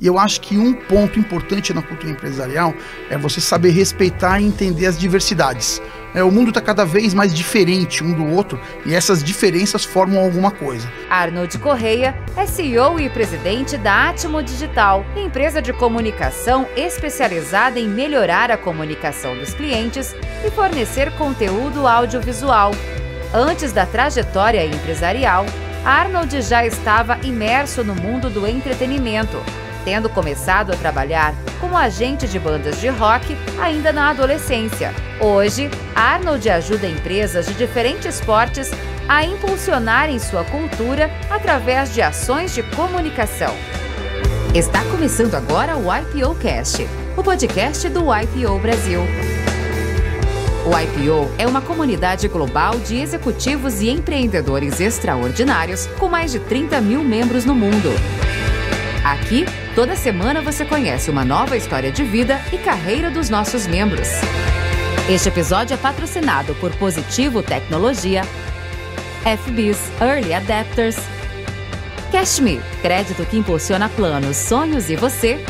E eu acho que um ponto importante na cultura empresarial é você saber respeitar e entender as diversidades. O mundo está cada vez mais diferente um do outro e essas diferenças formam alguma coisa. Arnold Correia é CEO e presidente da Atmo Digital, empresa de comunicação especializada em melhorar a comunicação dos clientes e fornecer conteúdo audiovisual. Antes da trajetória empresarial, Arnold já estava imerso no mundo do entretenimento, tendo começado a trabalhar como agente de bandas de rock ainda na adolescência. Hoje, Arnold ajuda empresas de diferentes portes a impulsionarem sua cultura através de ações de comunicação. Está começando agora o IPOcast, o podcast do IPO Brasil. O IPO é uma comunidade global de executivos e empreendedores extraordinários com mais de 30 mil membros no mundo. Aqui, toda semana você conhece uma nova história de vida e carreira dos nossos membros. Este episódio é patrocinado por Positivo Tecnologia, FBIS Early Adapters, Cashme, crédito que impulsiona planos, sonhos e você,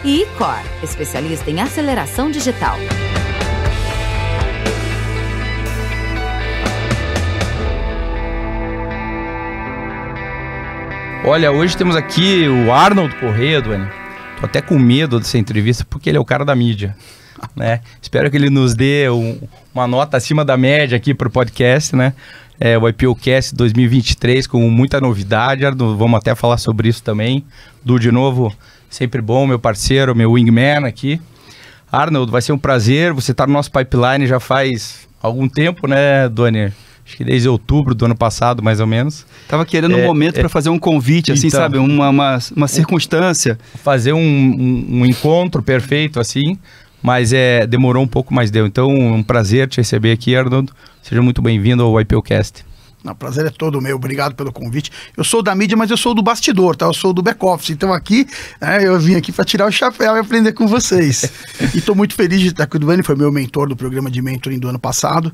e eCore, especialista em aceleração digital. Olha, hoje temos aqui o Arnold Correia, Duane. Tô até com medo dessa entrevista porque ele é o cara da mídia, né? Espero que ele nos dê uma nota acima da média aqui para o podcast, né? O IPOcast 2023 com muita novidade, Arnold, vamos até falar sobre isso também. Du, de novo, sempre bom, meu parceiro, meu wingman aqui. Arnold, vai ser um prazer, você tá no nosso pipeline já faz algum tempo, né, Duane? Acho que desde outubro do ano passado, mais ou menos. Tava querendo um momento para fazer um convite, assim, então, sabe? Uma circunstância. Fazer um encontro perfeito, assim, mas demorou um pouco, mais deu. Então, um prazer te receber aqui, Arnold. Seja muito bem-vindo ao IPOcast. O prazer é todo meu, obrigado pelo convite. Eu sou da mídia, mas eu sou do bastidor, tá? Eu sou do back-office, então aqui, eu vim aqui para tirar o chapéu e aprender com vocês. E estou muito feliz de estar com o Duane, foi meu mentor do programa de mentoring do ano passado,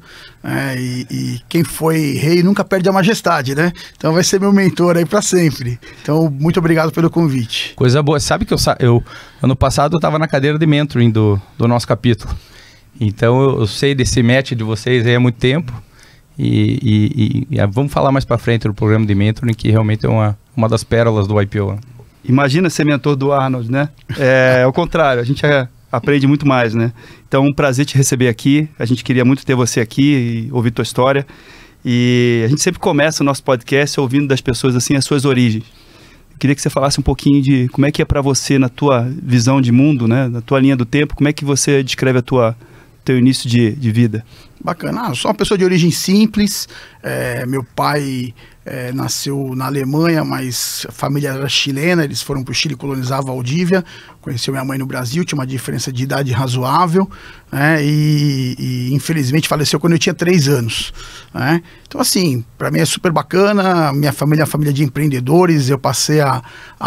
e quem foi rei nunca perde a majestade, né? Então vai ser meu mentor aí para sempre. Então, muito obrigado pelo convite. Coisa boa, sabe que eu ano passado eu estava na cadeira de mentoring do nosso capítulo, então eu sei desse match de vocês aí há muito tempo. E vamos falar mais para frente do programa de mentoring, que realmente é uma das pérolas do IPO. Imagina ser mentor do Arnold, né? É o contrário, a gente aprende muito mais, né? Então, um prazer te receber aqui. A gente queria muito ter você aqui e ouvir tua história. E a gente sempre começa o nosso podcast ouvindo das pessoas, assim, as suas origens. Eu queria que você falasse um pouquinho de como é que é para você, na tua visão de mundo, né? Na tua linha do tempo, como é que você descreve teu início de vida? Bacana. Eu sou uma pessoa de origem simples. Meu pai nasceu na Alemanha, mas a família era chilena. Eles foram para o Chile colonizar Valdívia. Conheceu minha mãe no Brasil, tinha uma diferença de idade razoável, né? E infelizmente faleceu quando eu tinha 3 anos, né? Então, assim, para mim é super bacana. Minha família é uma família de empreendedores. Eu passei a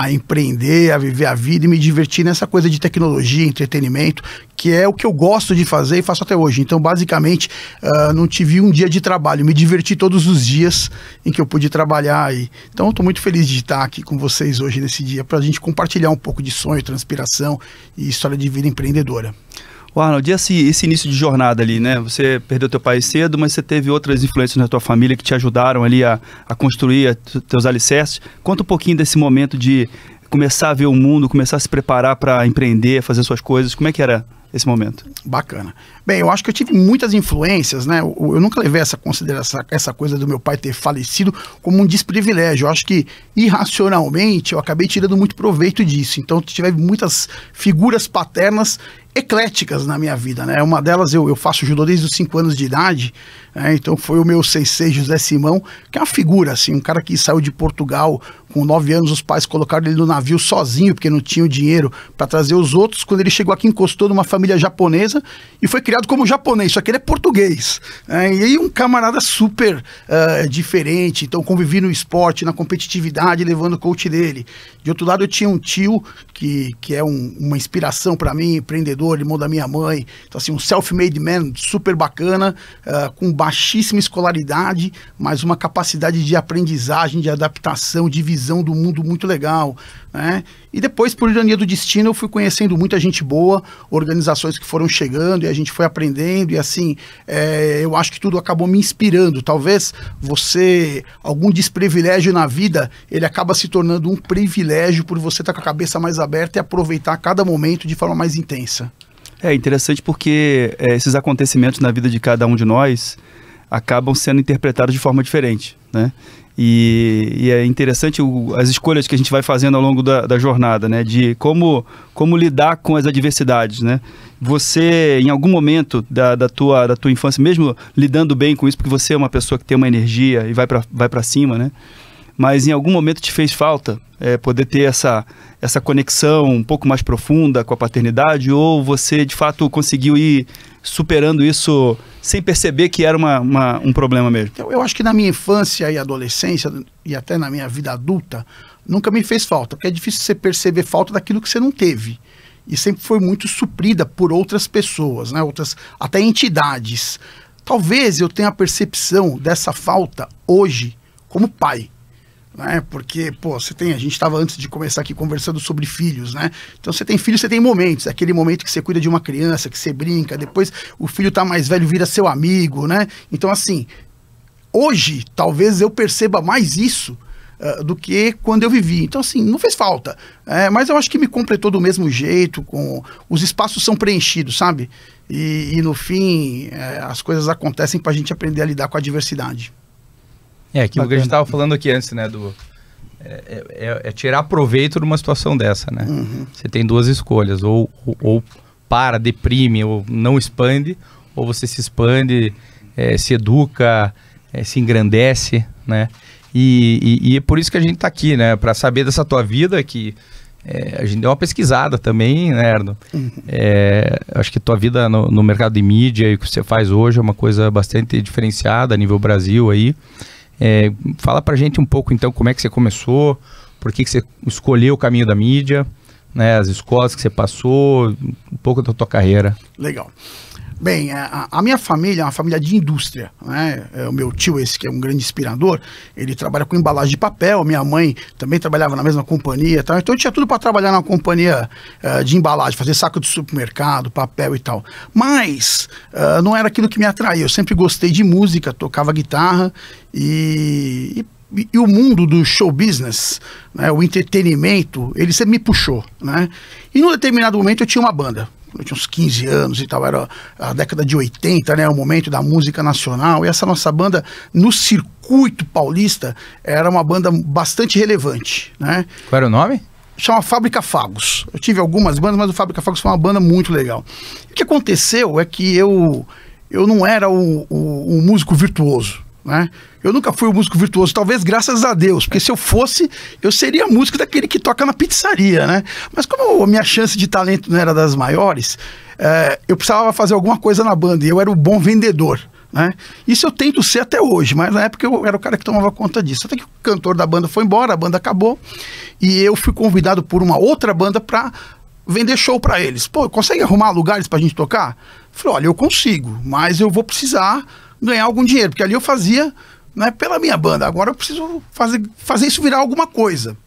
empreender, a viver a vida e me divertir nessa coisa de tecnologia, entretenimento, que é o que eu gosto de fazer e faço até hoje. Então, basicamente, não tive um dia de trabalho, me diverti todos os dias em que eu pude trabalhar. Então, estou muito feliz de estar aqui com vocês hoje nesse dia, para a gente compartilhar um pouco de sonho, transpiração e história de vida empreendedora. Arnold, e esse início de jornada ali, né? Você perdeu teu pai cedo, mas você teve outras influências na tua família que te ajudaram ali a construir teus alicerces. Conta um pouquinho desse momento de começar a ver o mundo, começar a se preparar para empreender, fazer suas coisas. Como é que era esse momento? Bacana. Bem, eu acho que eu tive muitas influências, né? Eu nunca levei essa coisa do meu pai ter falecido como um desprivilégio. Eu acho que, irracionalmente, eu acabei tirando muito proveito disso. Então, tive muitas figuras paternas ecléticas na minha vida, né? Uma delas, eu faço judô desde os 5 anos de idade, né? Então foi o meu sensei José Simão, que é uma figura, assim, um cara que saiu de Portugal com 9 anos, os pais colocaram ele no navio sozinho, porque não tinham dinheiro para trazer os outros. Quando ele chegou aqui, encostou numa família japonesa e foi criado como japonês, só que ele é português, né? E aí um camarada super diferente. Então convivi no esporte, na competitividade, levando o coach dele. De outro lado, eu tinha um tio que é uma inspiração para mim, empreendedor, irmão da minha mãe. Então, assim, um self-made man super bacana, com baixíssima escolaridade, mas uma capacidade de aprendizagem, de adaptação, de visão do mundo muito legal. né? E depois, por ironia do destino, eu fui conhecendo muita gente boa, organizações que foram chegando e a gente foi aprendendo e assim, eu acho que tudo acabou me inspirando. Talvez algum desprivilégio na vida, ele acaba se tornando um privilégio por você estar com a cabeça mais aberta e aproveitar cada momento de forma mais intensa. É interessante porque esses acontecimentos na vida de cada um de nós acabam sendo interpretados de forma diferente, né? E é interessante as escolhas que a gente vai fazendo ao longo da jornada, né? De como lidar com as adversidades, né? Você, em algum momento da tua infância, mesmo lidando bem com isso, porque você é uma pessoa que tem uma energia e vai para cima, né? Mas em algum momento te fez falta poder ter essa conexão um pouco mais profunda com a paternidade, ou você de fato conseguiu ir superando isso sem perceber que era um problema mesmo? Eu acho que na minha infância e adolescência, e até na minha vida adulta, nunca me fez falta, porque é difícil você perceber falta daquilo que você não teve. E sempre foi muito suprida por outras pessoas, né? Outras, até entidades. Talvez eu tenha a percepção dessa falta hoje como pai. Né? Porque, a gente estava antes de começar aqui conversando sobre filhos, né? Então você tem filhos, você tem momentos, aquele momento que você cuida de uma criança, que você brinca, depois o filho tá mais velho, vira seu amigo, né? Então assim, hoje talvez eu perceba mais isso do que quando eu vivi. Então assim, não fez falta, mas eu acho que me completou do mesmo jeito, os espaços são preenchidos, sabe? E no fim, as coisas acontecem pra gente aprender a lidar com a diversidade. Aquilo que a gente estava falando aqui antes, né? Tirar proveito de uma situação dessa, né? Uhum. Você tem duas escolhas, ou deprime, ou não expande, ou você se expande, se educa, se engrandece, né? E é por isso que a gente está aqui, né? Para saber dessa tua vida, que a gente deu uma pesquisada também, né, Erno? Uhum. Acho que tua vida no mercado de mídia e o que você faz hoje é uma coisa bastante diferenciada a nível Brasil aí. Fala pra gente um pouco então como é que você começou, por que você escolheu o caminho da mídia, né, as escolas que você passou, um pouco da tua carreira. Legal. Bem, a minha família é uma família de indústria, né? O meu tio, esse que é um grande inspirador, ele trabalha com embalagem de papel, minha mãe também trabalhava na mesma companhia, tal. Então eu tinha tudo para trabalhar na companhia de embalagem, fazer saco de supermercado, papel e tal. Mas não era aquilo que me atraía, eu sempre gostei de música, tocava guitarra e o mundo do show business, né, o entretenimento, ele sempre me puxou, né? E num determinado momento eu tinha uma banda. Eu tinha uns 15 anos e tal, era a década de 80, né, o momento da música nacional, e essa nossa banda, no circuito paulista, era uma banda bastante relevante, né? Qual era o nome? Chama Fábrica Fagos. Eu tive algumas bandas, mas o Fábrica Fagos foi uma banda muito legal. O que aconteceu é que eu não era um músico virtuoso, né? Eu nunca fui um músico virtuoso, talvez graças a Deus, porque se eu fosse, eu seria músico daquele que toca na pizzaria, né? Mas como a minha chance de talento não era das maiores, eu precisava fazer alguma coisa na banda e eu era o bom vendedor, né? Isso eu tento ser até hoje, mas na época eu era o cara que tomava conta disso. Até que o cantor da banda foi embora, a banda acabou e eu fui convidado por uma outra banda para vender show para eles. Consegue arrumar lugares pra gente tocar? Eu falei, olha, eu consigo, mas eu vou precisar ganhar algum dinheiro, porque ali eu fazia, né, pela minha banda, agora eu preciso fazer isso virar alguma coisa.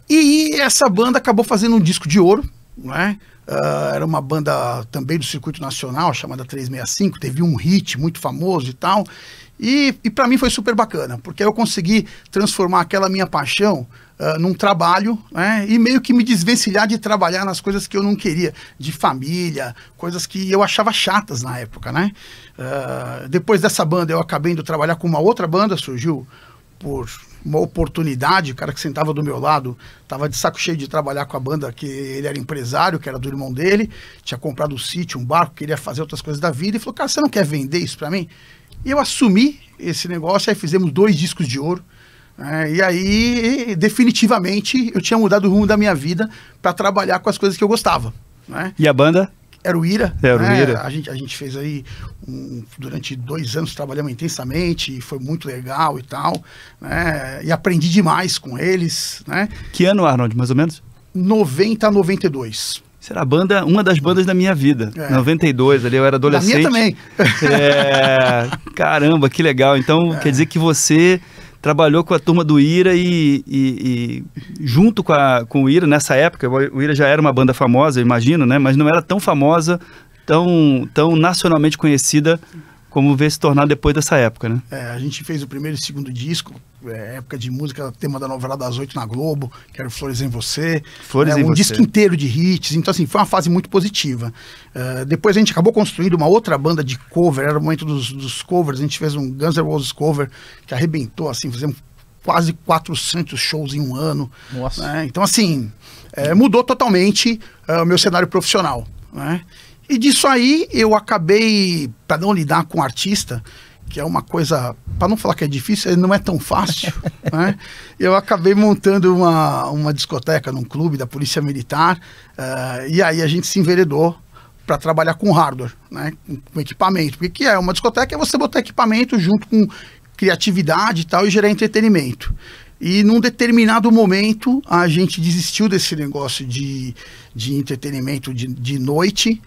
E essa banda acabou fazendo um disco de ouro, né? Era uma banda também do circuito nacional, chamada 365, teve um hit muito famoso e tal, e para mim foi super bacana, porque eu consegui transformar aquela minha paixão num trabalho, né, e meio que me desvencilhar de trabalhar nas coisas que eu não queria, de família, coisas que eu achava chatas na época, né? Depois dessa banda eu acabei indo trabalhar com uma outra banda, surgiu por uma oportunidade, o cara que sentava do meu lado estava de saco cheio de trabalhar com a banda, que ele era empresário, que era do irmão dele, tinha comprado um sítio, um barco, queria fazer outras coisas da vida, e falou, cara, você não quer vender isso pra mim? E eu assumi esse negócio, aí fizemos 2 discos de ouro, e aí definitivamente eu tinha mudado o rumo da minha vida para trabalhar com as coisas que eu gostava, né? E a banda? Era o Ira. Era o Ira. A gente fez aí, durante 2 anos, trabalhamos intensamente, e foi muito legal e tal, né? E aprendi demais com eles, né? Que ano, Arnold, mais ou menos? 90 a 92. Será a banda, uma das bandas da minha vida. 92, ali eu era adolescente. Da minha também. Caramba, que legal. Então, quer dizer que você trabalhou com a turma do Ira e junto com o Ira, nessa época, o Ira já era uma banda famosa, eu imagino, né? Mas não era tão famosa, tão nacionalmente conhecida como veio se tornar depois dessa época, né? A gente fez o primeiro e segundo disco, época de música, tema da novela das 8 na Globo, que era Flores em Você. Um disco inteiro de hits, então assim, foi uma fase muito positiva. Depois a gente acabou construindo uma outra banda de cover, era o momento dos covers, a gente fez um Guns N' Roses cover, que arrebentou, assim, fizemos quase 400 shows em um ano. Nossa. Né? Então assim, mudou totalmente o meu cenário profissional, né? E disso aí eu acabei, para não lidar com artista, que é uma coisa, para não falar que é difícil, não é tão fácil, né? Eu acabei montando uma discoteca num clube da Polícia Militar, e aí a gente se enveredou para trabalhar com hardware, né? Com equipamento. Porque que é uma discoteca é você botar equipamento junto com criatividade e tal e gerar entretenimento. E num determinado momento a gente desistiu desse negócio de entretenimento de noite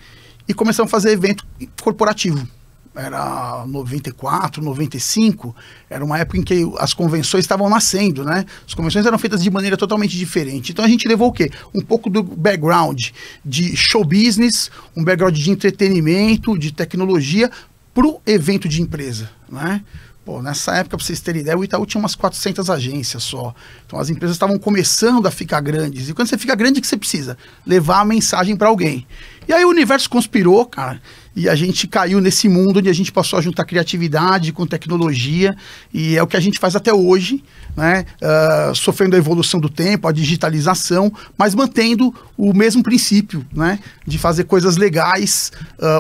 e começamos a fazer evento corporativo. Era 94, 95, era uma época em que as convenções estavam nascendo, né? As convenções eram feitas de maneira totalmente diferente. Então a gente levou o quê? Um pouco do background de show business, um background de entretenimento, de tecnologia, pro evento de empresa, né? Pô, nessa época, para vocês terem ideia, o Itaú tinha umas 400 agências só. Então as empresas estavam começando a ficar grandes. E quando você fica grande, o que você precisa? Levar a mensagem para alguém. E aí o universo conspirou, cara, e a gente caiu nesse mundo onde a gente passou a juntar criatividade com tecnologia, e é o que a gente faz até hoje, né? Sofrendo a evolução do tempo, a digitalização, mas mantendo o mesmo princípio, né? De fazer coisas legais,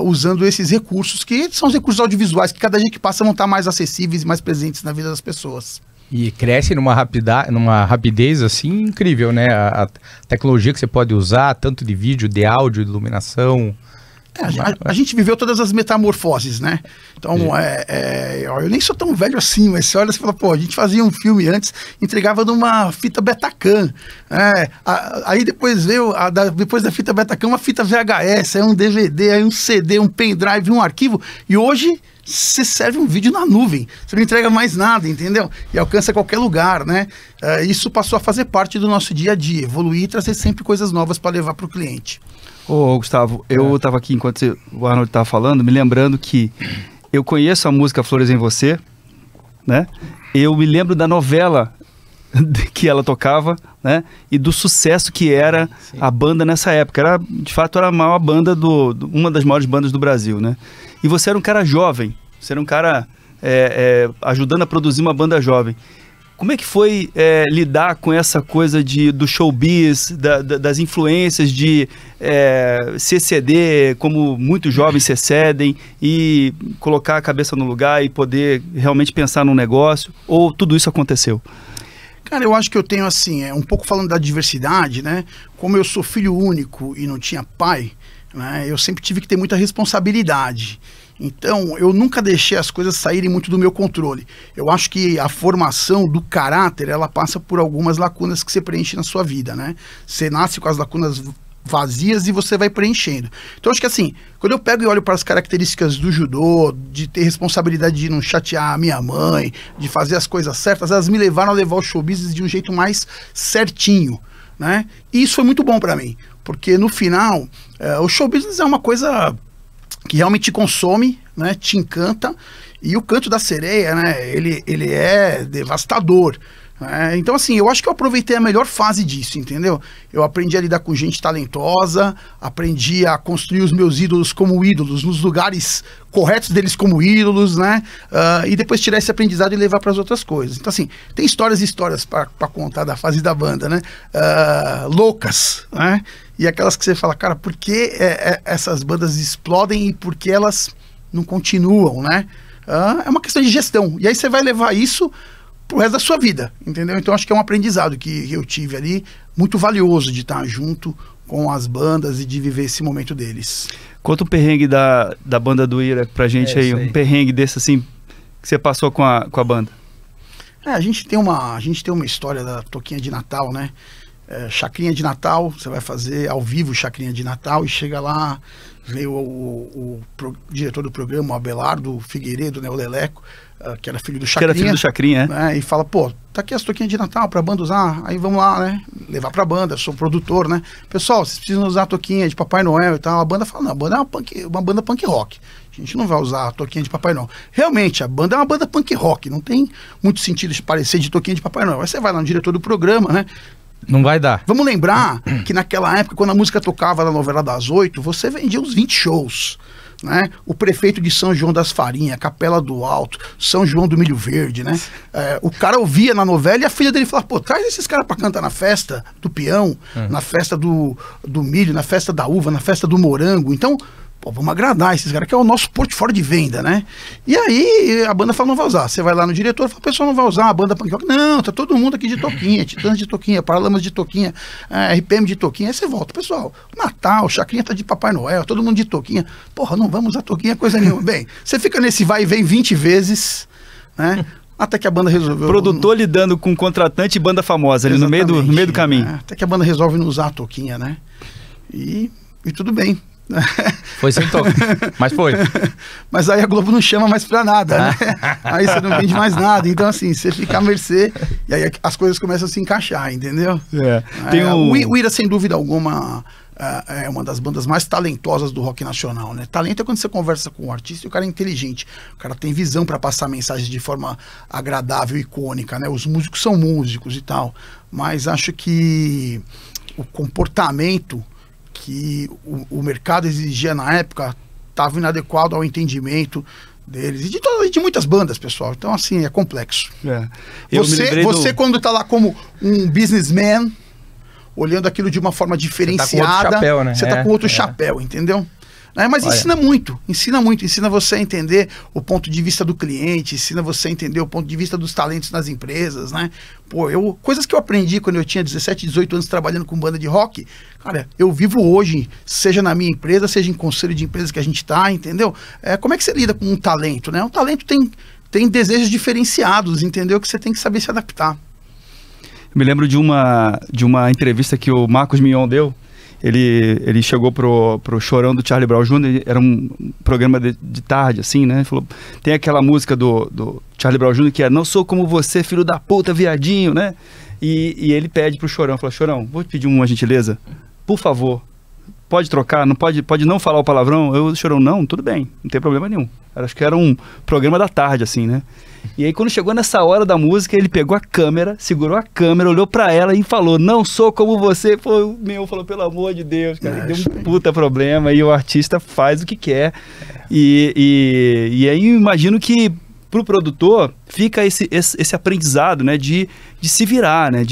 usando esses recursos, que são os recursos audiovisuais, que cada dia que passa vão estar mais acessíveis e mais presentes na vida das pessoas. E cresce numa rapidez assim incrível, né? A tecnologia que você pode usar, tanto de vídeo, de áudio, de iluminação. A gente viveu todas as metamorfoses, né? Então, eu nem sou tão velho assim, mas você olha e fala, pô, a gente fazia um filme antes, entregava numa fita Betacam. Aí depois veio, depois da fita Betacam, uma fita VHS, aí um DVD, aí um CD, um pendrive, um arquivo. E hoje você serve um vídeo na nuvem, você não entrega mais nada, entendeu? E alcança qualquer lugar, né? Isso passou a fazer parte do nosso dia a dia, evoluir e trazer sempre coisas novas para levar para o cliente. Ô, Gustavo, eu estava aqui enquanto o Arnold estava falando, me lembrando que eu conheço a música Flores em Você, né? Eu me lembro da novela que ela tocava, né? E do sucesso que era a banda nessa época. De fato, era a maior banda, uma das maiores bandas do Brasil, né? E você era um cara jovem, você era um cara ajudando a produzir uma banda jovem. Como é que foi lidar com essa coisa do showbiz, das influências de CCD, como muitos jovens se cedem, e colocar a cabeça no lugar e poder realmente pensar num negócio? Ou tudo isso aconteceu? Cara, eu acho que eu tenho assim, um pouco falando da diversidade, né? Como eu sou filho único e não tinha pai, né? Eu sempre tive que ter muita responsabilidade. Então, eu nunca deixei as coisas saírem muito do meu controle. Eu acho que a formação do caráter, ela passa por algumas lacunas que você preenche na sua vida, né? Você nasce com as lacunas vazias e você vai preenchendo. Então, acho que assim, quando eu pego e olho para as características do judô, de ter responsabilidade de não chatear a minha mãe, de fazer as coisas certas, elas me levaram a levar o show business de um jeito mais certinho, né? E isso foi muito bom para mim, porque no final, o show business é uma coisa que realmente te consome, né, te encanta, e o Canto da Sereia, né, ele é devastador. Então assim, eu acho que eu aproveitei a melhor fase disso, entendeu? Eu aprendi a lidar com gente talentosa, aprendi a construir os meus ídolos como ídolos, nos lugares corretos deles como ídolos, né? E depois tirar esse aprendizado e levar para as outras coisas. Então assim, tem histórias e histórias para contar da fase da banda, né? Loucas, né? E aquelas que você fala, cara, por que essas bandas explodem e por que elas não continuam, né? É uma questão de gestão. E aí você vai levar isso pro resto da sua vida, entendeu? Então acho que é um aprendizado que eu tive ali, muito valioso de estar junto com as bandas e de viver esse momento deles. Conta um perrengue da banda do Ira pra gente aí, um perrengue desse assim, que você passou com a banda. A gente tem uma história da toquinha de Natal, né? chacrinha de Natal, você vai fazer ao vivo chacrinha de Natal, e chega lá, veio o diretor do programa, o Abelardo Figueiredo, né, o Leleco, que era filho do Chacrinha. Que era filho do Chacrinha, né, e fala, pô, tá aqui as toquinhas de Natal pra banda usar, aí vamos lá, né, levar pra banda, sou produtor, né, pessoal, vocês precisam usar a toquinha de Papai Noel e tal. A banda fala, não, a banda é uma banda punk rock, a gente não vai usar a toquinha de Papai Noel. Realmente, a banda é uma banda punk rock, não tem muito sentido de parecer de toquinha de Papai Noel. Aí você vai lá no diretor do programa, né, Não vai dar. vamos lembrar que naquela época, quando a música tocava na novela das 8, você vendia uns 20 shows, né? O prefeito de São João das Farinhas, Capela do Alto, São João do Milho Verde, né? O cara ouvia na novela e a filha dele falava, pô, traz esses caras pra cantar na festa do peão, na festa do milho, na festa da uva, na festa do morango. Então, pô, vamos agradar esses caras, que é o nosso portfólio de venda, né? E aí a banda fala, não vai usar. Você vai lá no diretor e fala, o pessoal não vai usar a banda punk rock. Não, tá todo mundo aqui de toquinha, Titãs de toquinha, Paralamas de toquinha, RPM de toquinha. Aí você volta, pessoal, Natal, Chacrinha tá de Papai Noel, todo mundo de toquinha. Porra, não vamos usar toquinha, coisa nenhuma. Bem, você fica nesse vai e vem 20 vezes, né? Até que a banda resolveu... Produtor lidando com contratante e banda famosa ali no meio do caminho. Até que a banda resolve não usar a toquinha, né? E tudo bem. Foi sem toque, mas foi. Mas aí a Globo não chama mais pra nada, né? Aí você não vende mais nada. Então, assim, você fica à mercê e aí as coisas começam a se encaixar, entendeu? O Ira, sem dúvida alguma, é uma das bandas mais talentosas do rock nacional, né? Talento é quando você conversa com o artista e o cara é inteligente. O cara tem visão pra passar mensagens de forma agradável e icônica, né? Os músicos são músicos e tal. Mas acho que o comportamento que o mercado exigia na época estava inadequado ao entendimento deles e de muitas bandas, pessoal. Então, assim, é complexo. Você quando está lá como um businessman, olhando aquilo de uma forma diferenciada, você está com outro chapéu, entendeu? Mas ensina você a entender o ponto de vista do cliente, ensina você a entender o ponto de vista dos talentos nas empresas, né? Pô, coisas que eu aprendi quando eu tinha 17, 18 anos trabalhando com banda de rock, cara, eu vivo hoje, seja na minha empresa, seja em conselho de empresa que a gente tá, entendeu? Como é que você lida com um talento, né? Um talento tem desejos diferenciados, entendeu? Que você tem que saber se adaptar. Eu me lembro de uma entrevista que o Marcos Mion deu. Ele chegou pro Chorão do Charlie Brown Jr., era um programa de tarde, assim, né? Ele falou, tem aquela música do Charlie Brown Jr. que é Não Sou Como Você, Filho da Puta, Viadinho, né? E ele pede pro Chorão, fala, Chorão, vou te pedir uma gentileza, por favor, pode trocar, não pode não falar o palavrão? O Chorão, não, tudo bem, não tem problema nenhum. Acho que era um programa da tarde, assim, né? E aí quando chegou nessa hora da música, ele pegou a câmera, segurou a câmera, olhou pra ela e falou, não sou como você. Falou, pelo amor de Deus, cara, deu um puta problema e o artista faz o que quer. E aí eu imagino que pro produtor fica esse aprendizado, né, de se virar, né,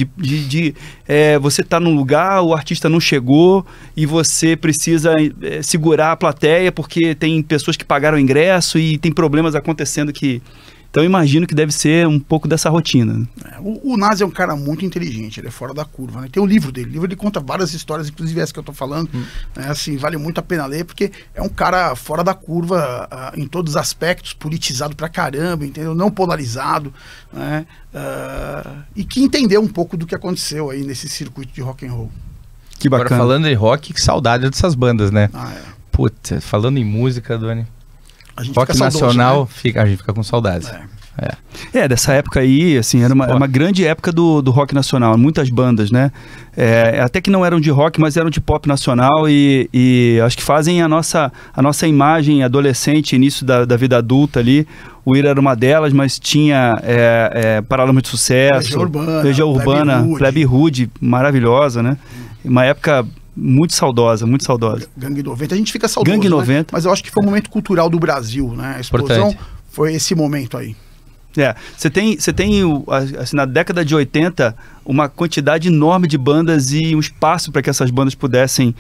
você tá num lugar, o artista não chegou e você precisa segurar a plateia porque tem pessoas que pagaram o ingresso e tem problemas acontecendo que... Então eu imagino que deve ser um pouco dessa rotina. O Nas é um cara muito inteligente, ele é fora da curva, né? Tem o livro dele, ele conta várias histórias, inclusive essa que eu tô falando, né? Assim, vale muito a pena ler, porque é um cara fora da curva em todos os aspectos, politizado pra caramba, entendeu? Não polarizado, né? E que entendeu um pouco do que aconteceu aí nesse circuito de rock and roll. Que bacana. Agora, falando em rock, que saudade dessas bandas, né? Putz, falando em música, Doni, rock nacional, né? A gente fica com saudades. Dessa época aí, assim, era uma grande época do rock nacional, muitas bandas, né? Até que não eram de rock, mas eram de pop nacional e acho que fazem a nossa imagem adolescente, início da vida adulta ali. O Ira era uma delas, mas tinha Paralamas de Sucesso, Legião Urbana, Plebe Rude, maravilhosa, né? Uma época... muito saudosa. Gangue 90, a gente fica saudoso, Gangue 90. Né? Mas eu acho que foi um momento cultural do Brasil, né? A explosão foi esse momento aí. Você tem assim, na década de 80, uma quantidade enorme de bandas e um espaço para que essas bandas pudessem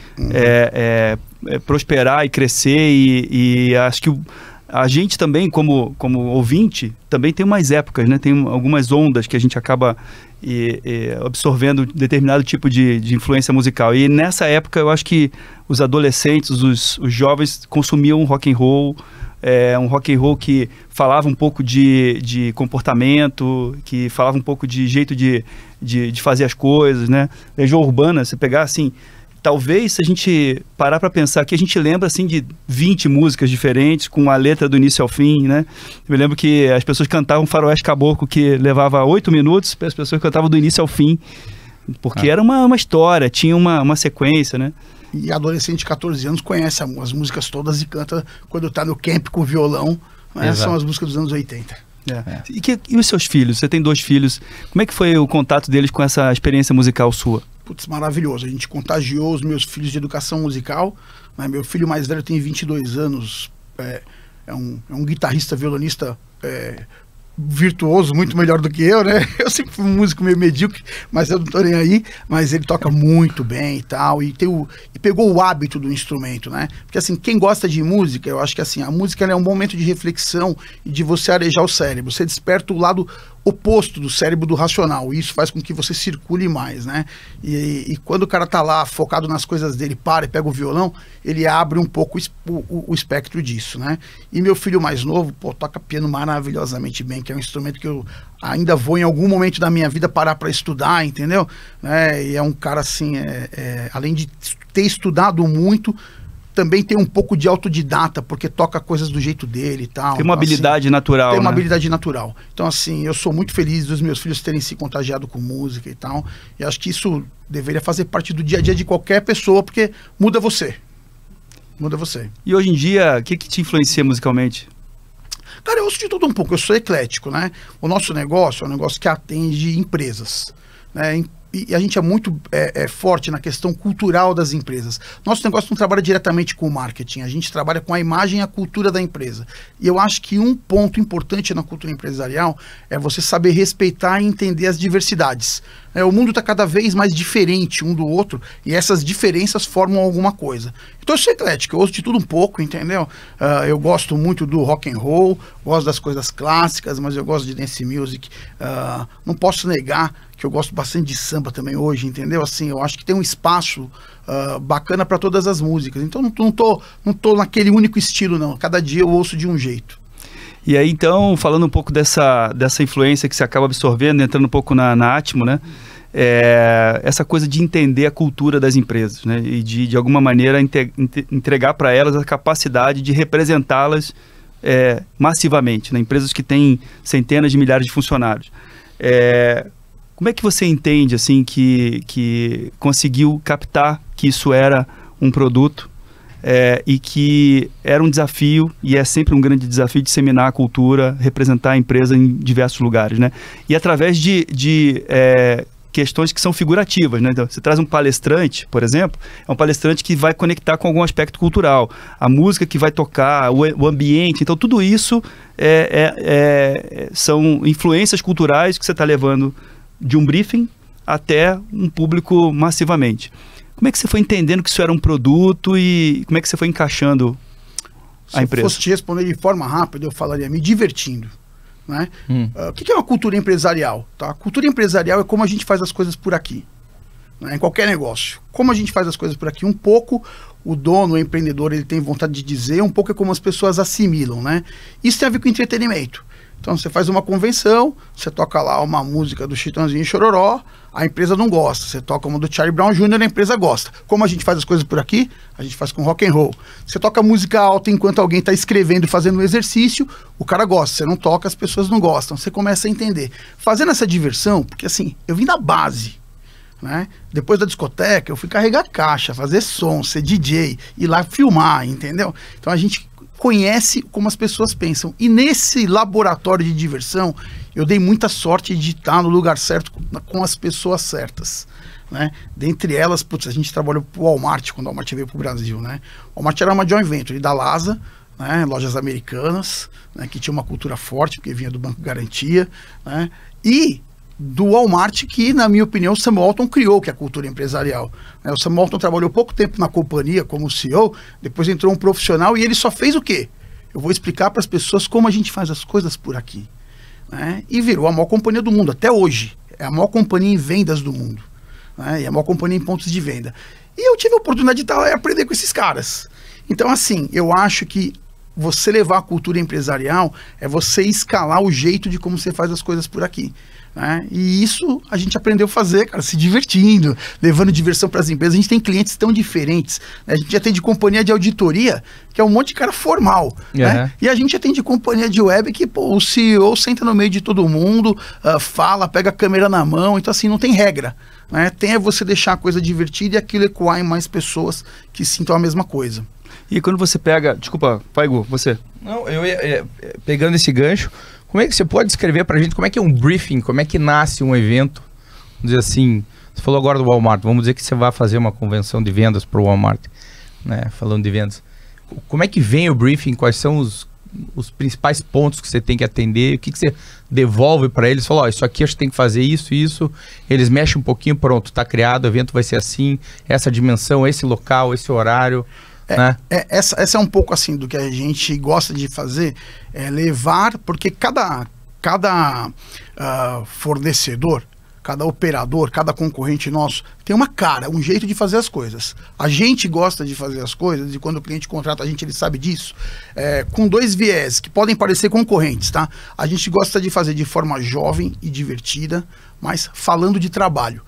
prosperar e crescer e acho que a gente também, como ouvinte, também tem umas épocas, né? Tem algumas ondas que a gente acaba absorvendo determinado tipo de influência musical. E nessa época eu acho que os adolescentes, os jovens consumiam rock and roll um rock and roll que falava um pouco de comportamento, que falava um pouco de jeito de fazer as coisas, né? Legião Urbana, você pegar assim, talvez se a gente parar para pensar aqui, a gente lembra assim de 20 músicas diferentes, com a letra do início ao fim, né? Eu me lembro que as pessoas cantavam Faroeste Caboclo, que levava 8 minutos, as pessoas cantavam do início ao fim, porque era uma história, tinha uma sequência, né? E adolescente de 14 anos conhece as músicas todas e canta quando tá no camp com violão, né? São as músicas dos anos 80. E os seus filhos? Você tem 2 filhos, como é que foi o contato deles com essa experiência musical sua? Putz, maravilhoso, a gente contagiou os meus filhos de educação musical, né? Meu filho mais velho tem 22 anos, é um guitarrista, violonista virtuoso, muito melhor do que eu, né? Eu sempre fui um músico meio medíocre, mas eu não tô nem aí, mas ele toca muito bem e tal, e pegou o hábito do instrumento, né? Porque assim, quem gosta de música, eu acho que assim, a música é um momento de reflexão e de você arejar o cérebro, você desperta o lado oposto do cérebro do racional, e isso faz com que você circule mais, né? E quando o cara tá lá focado nas coisas dele, para e pega o violão, ele abre um pouco o espectro disso, né? E meu filho mais novo, toca piano maravilhosamente bem, que é um instrumento que eu ainda vou em algum momento da minha vida parar para estudar, entendeu? E é um cara assim, além de ter estudado muito, também tem um pouco de autodidata, porque toca coisas do jeito dele e tal. Tem uma habilidade natural, Tem uma habilidade natural. Então, assim, eu sou muito feliz dos meus filhos terem se contagiado com música e tal. E acho que isso deveria fazer parte do dia a dia de qualquer pessoa, porque muda você. Muda você. E hoje em dia, o que te influencia musicalmente? Cara, eu ouço de tudo um pouco, eu sou eclético, né? O nosso negócio é um negócio que atende empresas, né? E a gente é muito forte na questão cultural das empresas. Nosso negócio não trabalha diretamente com o marketing, a gente trabalha com a imagem e a cultura da empresa. E eu acho que um ponto importante na cultura empresarial é você saber respeitar e entender as diversidades. O mundo está cada vez mais diferente um do outro e essas diferenças formam alguma coisa. Então eu sou eclético, eu ouço de tudo um pouco, entendeu? Eu gosto muito do rock and roll, gosto das coisas clássicas, mas eu gosto de dance music. Não posso negar que eu gosto bastante de samba também hoje, entendeu? Assim, eu acho que tem um espaço bacana para todas as músicas. Então não tô naquele único estilo, não. Cada dia eu ouço de um jeito. E aí, então, falando um pouco dessa influência que você acaba absorvendo, entrando um pouco na Atmo, né? Essa coisa de entender a cultura das empresas, né? E de alguma maneira entregar para elas a capacidade de representá-las massivamente, né? Empresas que têm centenas de milhares de funcionários. Como é que você entende assim que conseguiu captar que isso era um produto e que era um desafio, e é sempre um grande desafio, disseminar a cultura, representar a empresa em diversos lugares, né? E através de questões que são figurativas, né? Então, você traz um palestrante, por exemplo, é um palestrante que vai conectar com algum aspecto cultural, a música que vai tocar, o ambiente, então tudo isso são influências culturais que você está levando de um briefing até um público massivamente. Como é que você foi entendendo que isso era um produto e como é que você foi encaixando a empresa? Se eu fosse te responder de forma rápida, eu falaria me divertindo, né? O que é uma cultura empresarial? Tá? A cultura empresarial é como a gente faz as coisas por aqui, né? Em qualquer negócio. Como a gente faz as coisas por aqui, um pouco o dono, o empreendedor, ele tem vontade de dizer, um pouco é como as pessoas assimilam, né? Isso tem a ver com entretenimento. Então você faz uma convenção, você toca lá uma música do Chitãozinho e Chororó, a empresa não gosta. Você toca uma do Charlie Brown Jr., a empresa gosta. Como a gente faz as coisas por aqui, a gente faz com rock and roll. Você toca música alta enquanto alguém está escrevendo, fazendo um exercício, o cara gosta. Você não toca, as pessoas não gostam. Você começa a entender. Fazendo essa diversão, porque assim, eu vim da base, né? Depois da discoteca, eu fui carregar caixa, fazer som, ser DJ, ir lá filmar, entendeu? Então a gente conhece como as pessoas pensam. E nesse laboratório de diversão, eu dei muita sorte de estar no lugar certo com as pessoas certas, né? Dentre elas, a gente trabalhou pro Walmart, quando o Walmart veio pro Brasil, né? O Walmart era uma joint venture da Lasa, né? Lojas americanas, né? Que tinha uma cultura forte, porque vinha do Banco Garantia, né? E do Walmart, que, na minha opinião, o Sam Walton criou, que é a cultura empresarial. O Sam Walton trabalhou pouco tempo na companhia como CEO, depois entrou um profissional e ele só fez o quê? Eu vou explicar para as pessoas como a gente faz as coisas por aqui, né? E virou a maior companhia do mundo, até hoje. É a maior companhia em vendas do mundo, né? E a maior companhia em pontos de venda. E eu tive a oportunidade de aprender com esses caras. Então, assim, eu acho que você levar a cultura empresarial, é você escalar o jeito de como você faz as coisas por aqui. Né? E isso a gente aprendeu a fazer, cara, se divertindo, levando diversão para as empresas. A gente tem clientes tão diferentes, né? A gente atende companhia de auditoria, que é um monte de cara formal, né? E a gente atende companhia de web que, pô, o CEO senta no meio de todo mundo, fala, pega a câmera na mão, então assim, não tem regra. Né? Tem é você deixar a coisa divertida e aquilo ecoar em mais pessoas que sintam a mesma coisa. E quando você pega... Desculpa, Paigu, você. Não, eu ia, pegando esse gancho, como é que você pode descrever pra gente como é que é um briefing, como é que nasce um evento? Vamos dizer assim, você falou agora do Walmart, vamos dizer que você vai fazer uma convenção de vendas pro Walmart, né? Falando de vendas. Como é que vem o briefing? Quais são os principais pontos que você tem que atender? O que você devolve para eles? Fala, ó, isso aqui acho que tem que fazer isso. Eles mexem um pouquinho, pronto, tá criado, o evento vai ser assim, essa dimensão, esse local, esse horário. Né? Essa é um pouco assim do que a gente gosta de fazer, é levar, porque cada fornecedor, cada operador, cada concorrente nosso tem uma cara, um jeito de fazer as coisas. A gente gosta de fazer as coisas e quando o cliente contrata a gente, ele sabe disso, com dois viés que podem parecer concorrentes, tá? A gente gosta de fazer de forma jovem e divertida, mas falando de trabalho.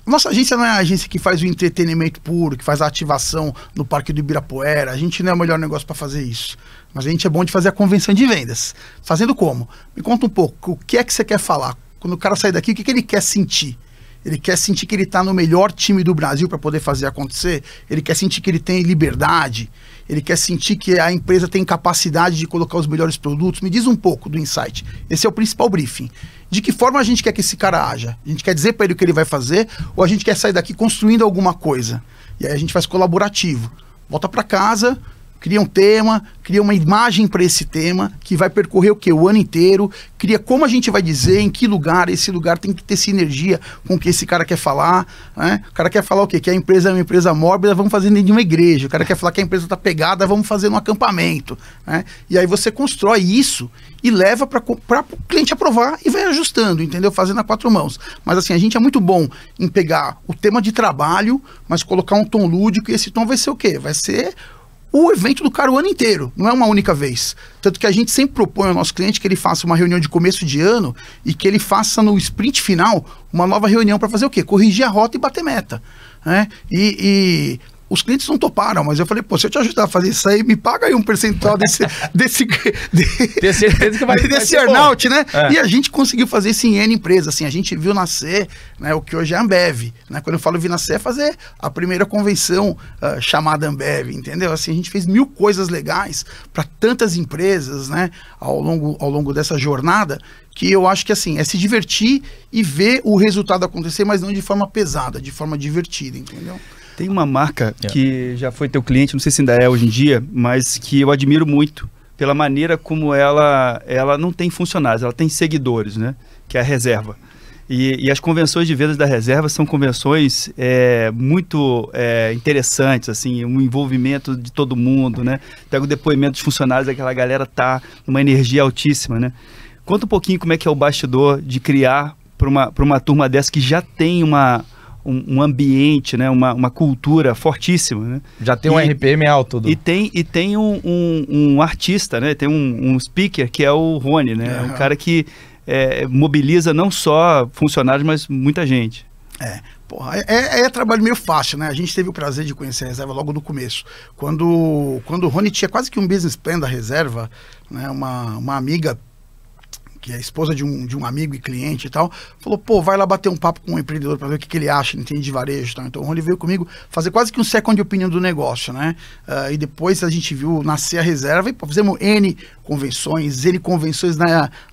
Nossa agência não é a agência que faz o entretenimento puro, que faz a ativação no Parque do Ibirapuera. A gente não é o melhor negócio para fazer isso. Mas a gente é bom de fazer a convenção de vendas. Fazendo como? Me conta um pouco, o que é que você quer falar? Quando o cara sair daqui, o que ele quer sentir? Ele quer sentir que ele está no melhor time do Brasil para poder fazer acontecer? Ele quer sentir que ele tem liberdade? Ele quer sentir que a empresa tem capacidade de colocar os melhores produtos? Me diz um pouco do insight. Esse é o principal briefing. De que forma a gente quer que esse cara haja? A gente quer dizer para ele o que ele vai fazer ou a gente quer sair daqui construindo alguma coisa? E aí a gente faz colaborativo. Volta para casa, cria um tema, cria uma imagem para esse tema, que vai percorrer o quê? O ano inteiro, cria como a gente vai dizer, em que lugar, esse lugar tem que ter sinergia com o que esse cara quer falar, né? O cara quer falar o quê? Que a empresa é uma empresa mórbida, vamos fazer dentro de uma igreja. O cara quer falar que a empresa está pegada, vamos fazer num acampamento, né? E aí você constrói isso e leva para o cliente aprovar e vai ajustando, entendeu? Fazendo a quatro mãos. Mas assim, a gente é muito bom em pegar o tema de trabalho, mas colocar um tom lúdico, e esse tom vai ser o quê? Vai ser o evento do cara o ano inteiro, não é uma única vez. Tanto que a gente sempre propõe ao nosso cliente que ele faça uma reunião de começo de ano e que ele faça no sprint final uma nova reunião para fazer o quê? Corrigir a rota e bater meta. Né? E os clientes não toparam, mas eu falei, pô, se eu te ajudar a fazer isso aí, me paga aí um percentual desse earnout, né? E a gente conseguiu fazer isso em N empresas, assim, a gente viu nascer, né, o que hoje é Ambev, né? Quando eu falo vi nascer, é fazer a primeira convenção chamada Ambev, entendeu? Assim, a gente fez 1000 coisas legais para tantas empresas, né, ao longo dessa jornada, que eu acho que assim, é se divertir e ver o resultado acontecer, mas não de forma pesada, de forma divertida, entendeu? Tem uma marca que já foi teu cliente, não sei se ainda é hoje em dia, mas que eu admiro muito pela maneira como ela não tem funcionários, ela tem seguidores, né? Que é a Reserva. E as convenções de vendas da Reserva são convenções muito interessantes, assim, um envolvimento de todo mundo, né? Pega o depoimento dos funcionários, aquela galera tá numa energia altíssima, né? Conta um pouquinho como é que é o bastidor de criar para uma turma dessa que já tem um ambiente, né? uma cultura fortíssima, né? Já tem um RPM alto. E tem um artista, né? Tem um speaker que é o Rony, né? É um cara que mobiliza não só funcionários, mas muita gente. É trabalho meio fácil, né? A gente teve o prazer de conhecer a Reserva logo no começo. Quando o Rony tinha quase que um business plan da Reserva, né? Uma amiga que é esposa de um amigo e cliente e tal, falou, pô, vai lá bater um papo com um empreendedor para ver o que ele acha, ele entende de varejo e tal. Então o Rony veio comigo fazer quase que um second opinion do negócio, né? E depois a gente viu nascer a Reserva e fizemos N convenções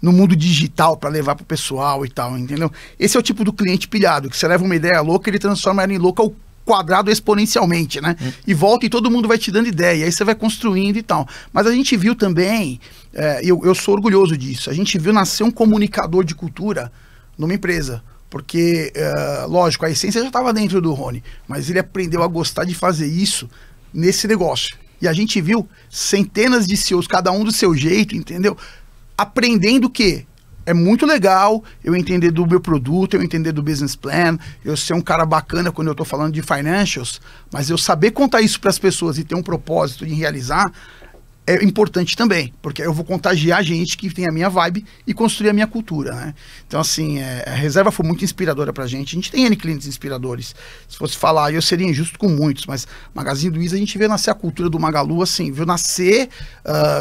no mundo digital para levar pro pessoal e tal, entendeu? Esse é o tipo do cliente pilhado, que você leva uma ideia louca, ele transforma ela em louca ao quadrado exponencialmente, né? E volta e todo mundo vai te dando ideia, e aí você vai construindo e tal. Mas a gente viu também, eu sou orgulhoso disso, a gente viu nascer um comunicador de cultura numa empresa. Porque, lógico, a essência já estava dentro do Rony, mas ele aprendeu a gostar de fazer isso nesse negócio. E a gente viu centenas de CEOs, cada um do seu jeito, entendeu? Aprendendo o quê? É muito legal eu entender do meu produto, eu entender do business plan, eu ser um cara bacana quando eu estou falando de financials, mas eu saber contar isso para as pessoas e ter um propósito em realizar, é importante também, porque eu vou contagiar gente que tem a minha vibe e construir a minha cultura, né? Então, assim, a reserva foi muito inspiradora pra gente. A gente tem N clientes inspiradores. Se fosse falar, eu seria injusto com muitos, mas Magazine Luiza, a gente vê nascer a cultura do Magalu, assim, viu nascer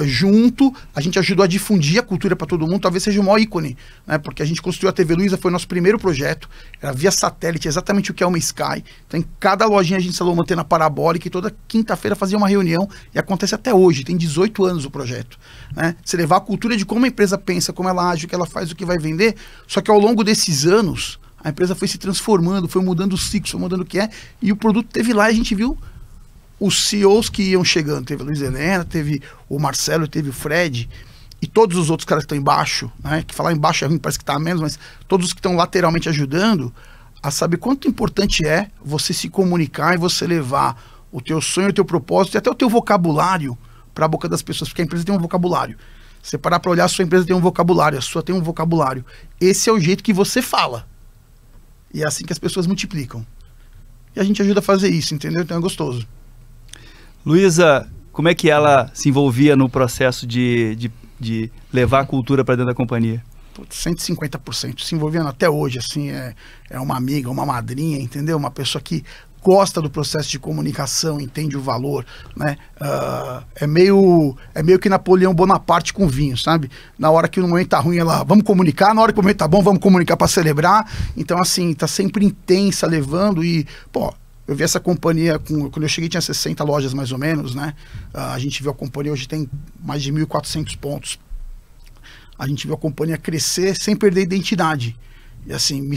junto, a gente ajudou a difundir a cultura para todo mundo, talvez seja o maior ícone, né? Porque a gente construiu a TV Luiza, foi o nosso primeiro projeto, era via satélite, exatamente o que é uma Sky. Então, em cada lojinha a gente instalou uma antena parabólica e toda quinta-feira fazia uma reunião, e acontece até hoje, tem 18 anos o projeto, né? Você levar a cultura de como a empresa pensa, como ela age, o que ela faz, o que vai vender, só que ao longo desses anos, a empresa foi se transformando, foi mudando os ciclos, foi mudando o que é, e o produto teve lá, e a gente viu os CEOs que iam chegando, teve a Luiz Helena, teve o Marcelo, teve o Fred, e todos os outros caras que estão embaixo, né? Que falar embaixo é ruim, parece que está menos, mas todos os que estão lateralmente ajudando, a saber quanto importante é você se comunicar e você levar o teu sonho, o teu propósito e até o teu vocabulário para a boca das pessoas, porque a empresa tem um vocabulário. Você parar para olhar, a sua empresa tem um vocabulário, a sua tem um vocabulário. Esse é o jeito que você fala. E é assim que as pessoas multiplicam. E a gente ajuda a fazer isso, entendeu? Então é gostoso. Luísa, como é que ela se envolvia no processo de levar a cultura para dentro da companhia? 150%. Se envolvendo até hoje, assim, é uma amiga, uma madrinha, entendeu? Uma pessoa que gosta do processo de comunicação, entende o valor, né? É meio que Napoleão Bonaparte com vinho, sabe? Na hora que o momento tá ruim, ela, vamos comunicar, na hora que o momento tá bom, vamos comunicar para celebrar. Então, assim, tá sempre intensa, levando e, pô, eu vi essa companhia, quando eu cheguei tinha 60 lojas mais ou menos, né? A gente viu a companhia, hoje tem mais de 1.400 pontos. A gente viu a companhia crescer sem perder a identidade. E assim, me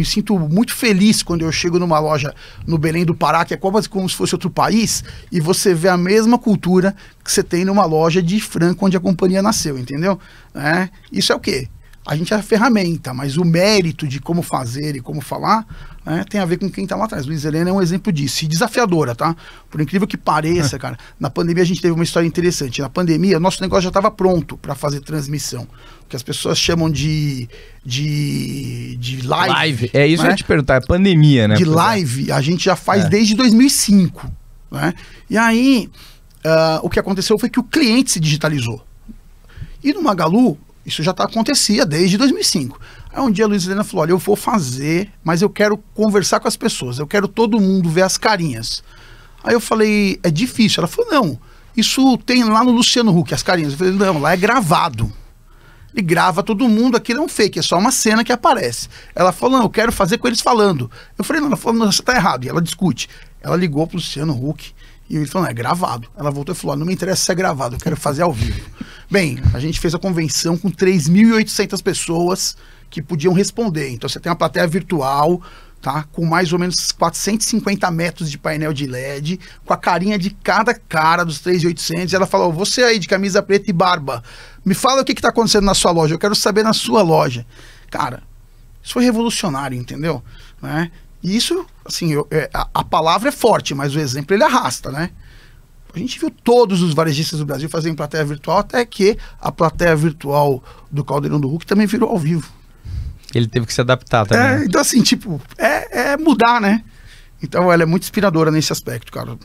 sinto muito feliz quando eu chego numa loja no Belém do Pará, que é quase como se fosse outro país, e você vê a mesma cultura que você tem numa loja de Franca, onde a companhia nasceu, entendeu? Isso é o quê? A gente é a ferramenta, mas o mérito de como fazer e como falar, né, tem a ver com quem está lá atrás. Luiz Helena é um exemplo disso. E desafiadora, tá? Por incrível que pareça, cara, na pandemia a gente teve uma história interessante. Na pandemia, nosso negócio já estava pronto para fazer transmissão. Que as pessoas chamam de live. É isso, né? que eu ia te perguntar, é pandemia, né? De live, a gente já faz desde 2005. Né? E aí, o que aconteceu foi que o cliente se digitalizou. E no Magalu, isso já acontecia desde 2005. Aí um dia a Luiz Helena falou, olha, eu vou fazer, mas eu quero conversar com as pessoas, eu quero todo mundo ver as carinhas. Aí eu falei, é difícil. Ela falou, não, isso tem lá no Luciano Huck, as carinhas. Eu falei, não, lá é gravado. Ele grava todo mundo, aquilo é um fake, é só uma cena que aparece. Ela falou, não, eu quero fazer com eles falando. Eu falei, não, ela falou, não, você tá errado. E ela discute. Ela ligou pro Luciano Huck e ele falou, não, é gravado. Ela voltou e falou, não me interessa se é gravado, eu quero fazer ao vivo. Bem, a gente fez a convenção com 3.800 pessoas que podiam responder. Então você tem uma plateia virtual, tá? Com mais ou menos 450 metros de painel de LED, com a carinha de cada cara dos 3.800. E ela falou, você aí de camisa preta e barba, me fala o que está acontecendo na sua loja, eu quero saber na sua loja. Cara, isso foi revolucionário, entendeu? Né? E isso, assim, a palavra é forte, mas o exemplo ele arrasta, né? A gente viu todos os varejistas do Brasil fazerem plateia virtual, até que a plateia virtual do Caldeirão do Huck também virou ao vivo. Ele teve que se adaptar também. Então, assim, tipo, é mudar, né? Então, ela é muito inspiradora nesse aspecto, cara.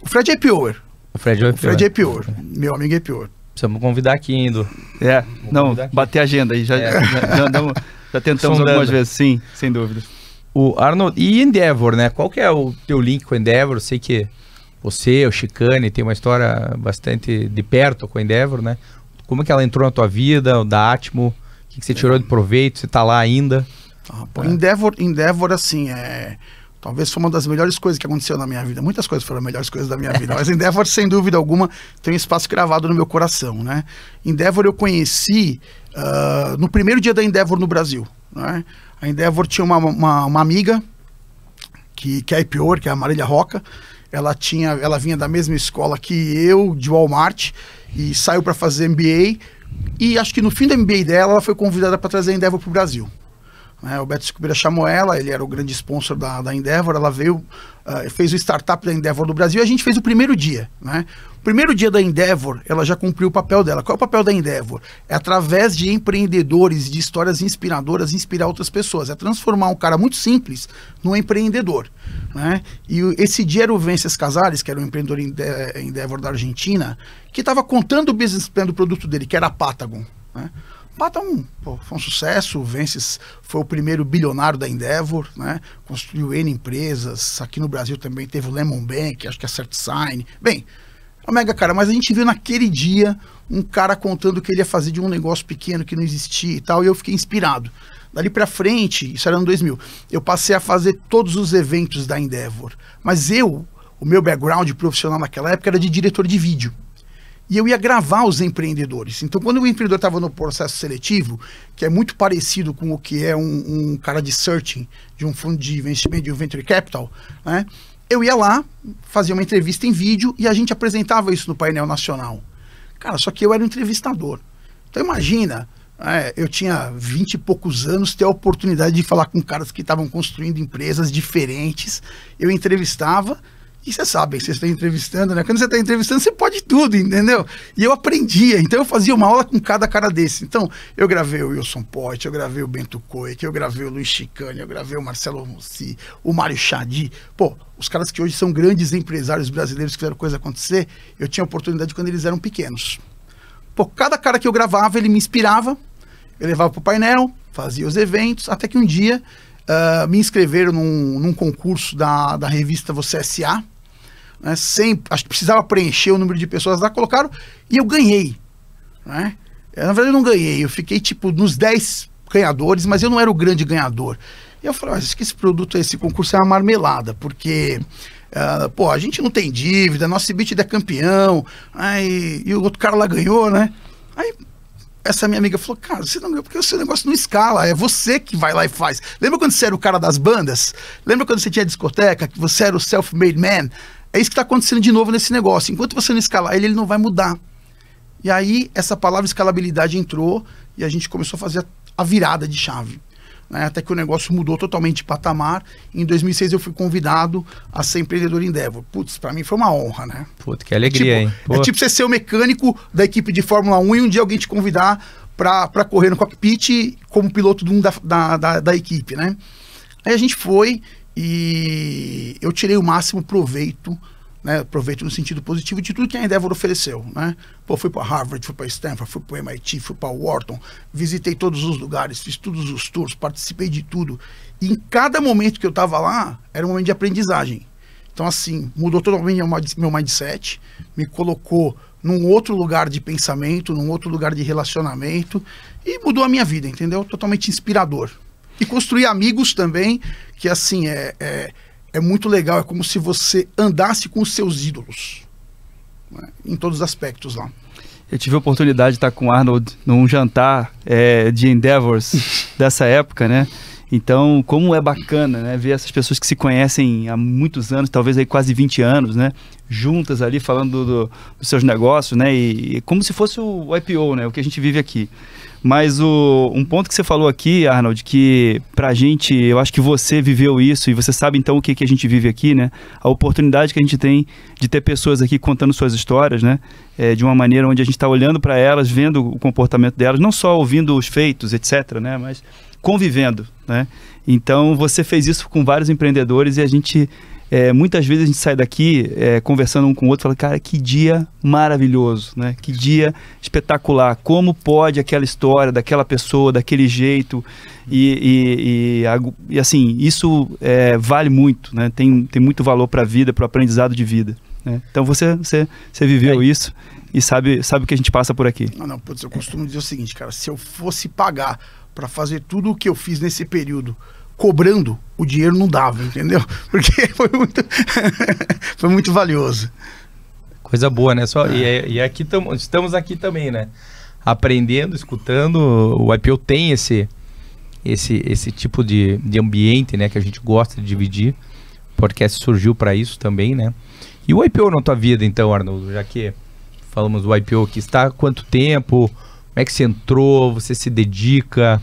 O Fred é pior. O Fred é pior. Meu amigo é pior. Precisamos convidar aqui ainda. Bater a agenda aí. Já tentamos algumas vezes, sim, sem dúvida. O Arnold, e Endeavor, né? Qual que é o teu link com o Endeavor? Eu sei que você, o Chicane, tem uma história bastante de perto com o Endeavor, né? Como é que ela entrou na tua vida, o da Atmo? O que você tirou de proveito? Você tá lá ainda? Endeavor, assim, talvez foi uma das melhores coisas que aconteceu na minha vida. Muitas coisas foram as melhores coisas da minha vida, mas Endeavor, sem dúvida alguma, tem um espaço gravado no meu coração, né? Endeavor eu conheci no primeiro dia da Endeavor no Brasil, né? A Endeavor tinha uma amiga que é IPO, que é a Marília Roca. Ela vinha da mesma escola que eu, de Walmart, e saiu para fazer MBA. E acho que no fim do MBA dela, ela foi convidada para trazer a Endeavor para o Brasil. né? O Beto Sicubira chamou ela, ele era o grande sponsor da Endeavor, ela veio, fez o startup da Endeavor do Brasil e a gente fez o primeiro dia, né? O primeiro dia da Endeavor, ela já cumpriu o papel dela. Qual é o papel da Endeavor? É através de empreendedores, de histórias inspiradoras, inspirar outras pessoas. É transformar um cara muito simples num empreendedor, né? E esse dia era o Vences Casares, que era um empreendedor Endeavor da Argentina, que estava contando o business plan do produto dele, que era a Patagon, né? Patagon, foi um sucesso. O Vences foi o primeiro bilionário da Endeavor, né? Construiu N empresas. Aqui no Brasil também teve o Lemon Bank, acho que a CertSign. Bem, é um mega cara, mas a gente viu naquele dia um cara contando que ele ia fazer de um negócio pequeno que não existia e tal, e eu fiquei inspirado. Dali pra frente, isso era no 2000, eu passei a fazer todos os eventos da Endeavor. Mas o meu background profissional naquela época era de diretor de vídeo. E eu ia gravar os empreendedores. Então, quando o empreendedor estava no processo seletivo, que é muito parecido com o que é um cara de searching, de um fundo de investimento, de um venture capital, né? Eu ia lá, fazia uma entrevista em vídeo e a gente apresentava isso no painel nacional. Cara, só que eu era um entrevistador. Então imagina, eu tinha 20 e poucos anos, ter a oportunidade de falar com caras que estavam construindo empresas diferentes. Eu entrevistava, e vocês sabem, vocês estão entrevistando, né? Quando você está entrevistando, você pode tudo, entendeu? E eu aprendia, então eu fazia uma aula com cada cara desse. Então, eu gravei o Wilson Poit, eu gravei o Bento Coit, eu gravei o Luiz Chicane, eu gravei o Marcelo Rossi, o Mário Chadi. Pô, os caras que hoje são grandes empresários brasileiros que fizeram coisa acontecer, eu tinha oportunidade quando eles eram pequenos. Pô, cada cara que eu gravava, ele me inspirava, eu levava pro painel, fazia os eventos, até que um dia me inscreveram num concurso da revista Você S.A., né? Acho que precisava preencher o número de pessoas lá, colocaram, e eu ganhei, né? Na verdade eu não ganhei, eu fiquei tipo nos 10 ganhadores, mas eu não era o grande ganhador. E eu falei, acho que esse concurso é uma marmelada, porque a gente não tem dívida, nosso EBITDA é campeão, e o outro cara lá ganhou, né? Aí essa minha amiga falou, cara, você não ganhou porque o seu negócio não escala, é você que vai lá e faz. Lembra quando você era o cara das bandas? Lembra quando você tinha discoteca, que você era o self-made man? É isso que está acontecendo de novo nesse negócio. Enquanto você não escalar ele não vai mudar. E aí, essa palavra escalabilidade entrou e a gente começou a fazer a virada de chave, né? Até que o negócio mudou totalmente de patamar. Em 2006 eu fui convidado a ser empreendedor Endeavor. Putz, pra mim foi uma honra, né? Putz, que alegria, hein? É tipo você ser o mecânico da equipe de Fórmula 1 e um dia alguém te convidar pra correr no cockpit como piloto da equipe, né? Aí a gente foi... E eu tirei o máximo proveito, né? Proveito no sentido positivo de tudo que a Endeavor ofereceu, né? Pô, fui para Harvard, fui para Stanford, fui para MIT, fui para Wharton, visitei todos os lugares, fiz todos os tours, participei de tudo. E em cada momento que eu estava lá, era um momento de aprendizagem. Então, assim, mudou totalmente meu mindset, me colocou num outro lugar de pensamento, num outro lugar de relacionamento, e mudou a minha vida, entendeu? Totalmente inspirador. E construir amigos também, que assim, é muito legal. É como se você andasse com os seus ídolos, né? Em todos os aspectos lá. Eu tive a oportunidade de estar com o Arnold num jantar de Endeavors dessa época, né? Então, como é bacana, né, ver essas pessoas que se conhecem há muitos anos, talvez aí quase 20 anos, né, juntas ali falando dos seus negócios, né, e como se fosse o IPO, né, o que a gente vive aqui. Mas um ponto que você falou aqui, Arnold, que pra gente, eu acho que você viveu isso e você sabe então o que a gente vive aqui, né? A oportunidade que a gente tem de ter pessoas aqui contando suas histórias, né? De uma maneira onde a gente está olhando para elas, vendo o comportamento delas, não só ouvindo os feitos, etc., né? Mas convivendo, né? Então você fez isso com vários empreendedores e a gente... muitas vezes a gente sai daqui conversando um com o outro e fala, cara, que dia maravilhoso, né? Que dia espetacular, como pode aquela história daquela pessoa, daquele jeito e assim, isso vale muito, né? Tem muito valor para a vida, para o aprendizado de vida, né? Então você viveu isso e sabe o que a gente passa por aqui. Não, putz, eu costumo dizer o seguinte, cara, se eu fosse pagar para fazer tudo o que eu fiz nesse período cobrando, o dinheiro não dava, entendeu? Porque foi muito valioso. Coisa boa, né? E aqui estamos aqui também, né? Aprendendo, escutando. O IPO tem esse tipo de ambiente, né? Que a gente gosta de dividir. O podcast surgiu para isso também, né? E o IPO na tua vida, então, Arnoldo? Já que falamos do IPO, que está há quanto tempo? Como é que você entrou? Você se dedica?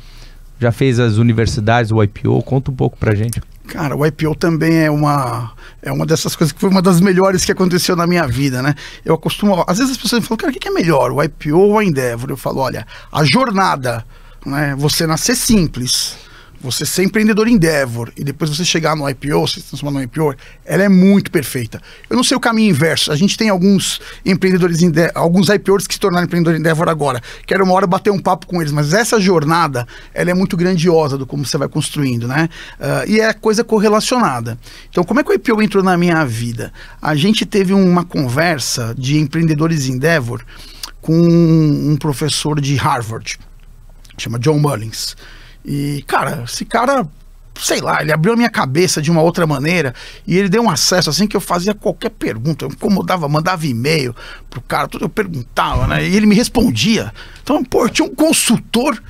já fez as universidades, o IPO, conta um pouco pra gente. Cara, o IPO também é uma dessas coisas que foi uma das melhores que aconteceu na minha vida, né? Eu acostumo, às vezes as pessoas me falam, cara, o que é melhor, o IPO ou a Endeavor? Eu falo, olha, a jornada, né? Você nascer simples, você ser empreendedor Endeavor e depois você chegar no IPO, se transformar no IPO, ela é muito perfeita. Eu não sei o caminho inverso. A gente tem alguns empreendedores, alguns IPOs que se tornaram empreendedor Endeavor agora. Quero uma hora bater um papo com eles, mas essa jornada, ela é muito grandiosa do como você vai construindo, né? E é coisa correlacionada. Então, como é que o IPO entrou na minha vida? A gente teve uma conversa de empreendedores Endeavor com um professor de Harvard, chama John Mullins. E, cara, esse cara, sei lá, ele abriu a minha cabeça de uma outra maneira e ele deu um acesso assim que eu fazia qualquer pergunta, eu incomodava, mandava e-mail pro cara, tudo eu perguntava, né? E ele me respondia. Então, pô, tinha um consultor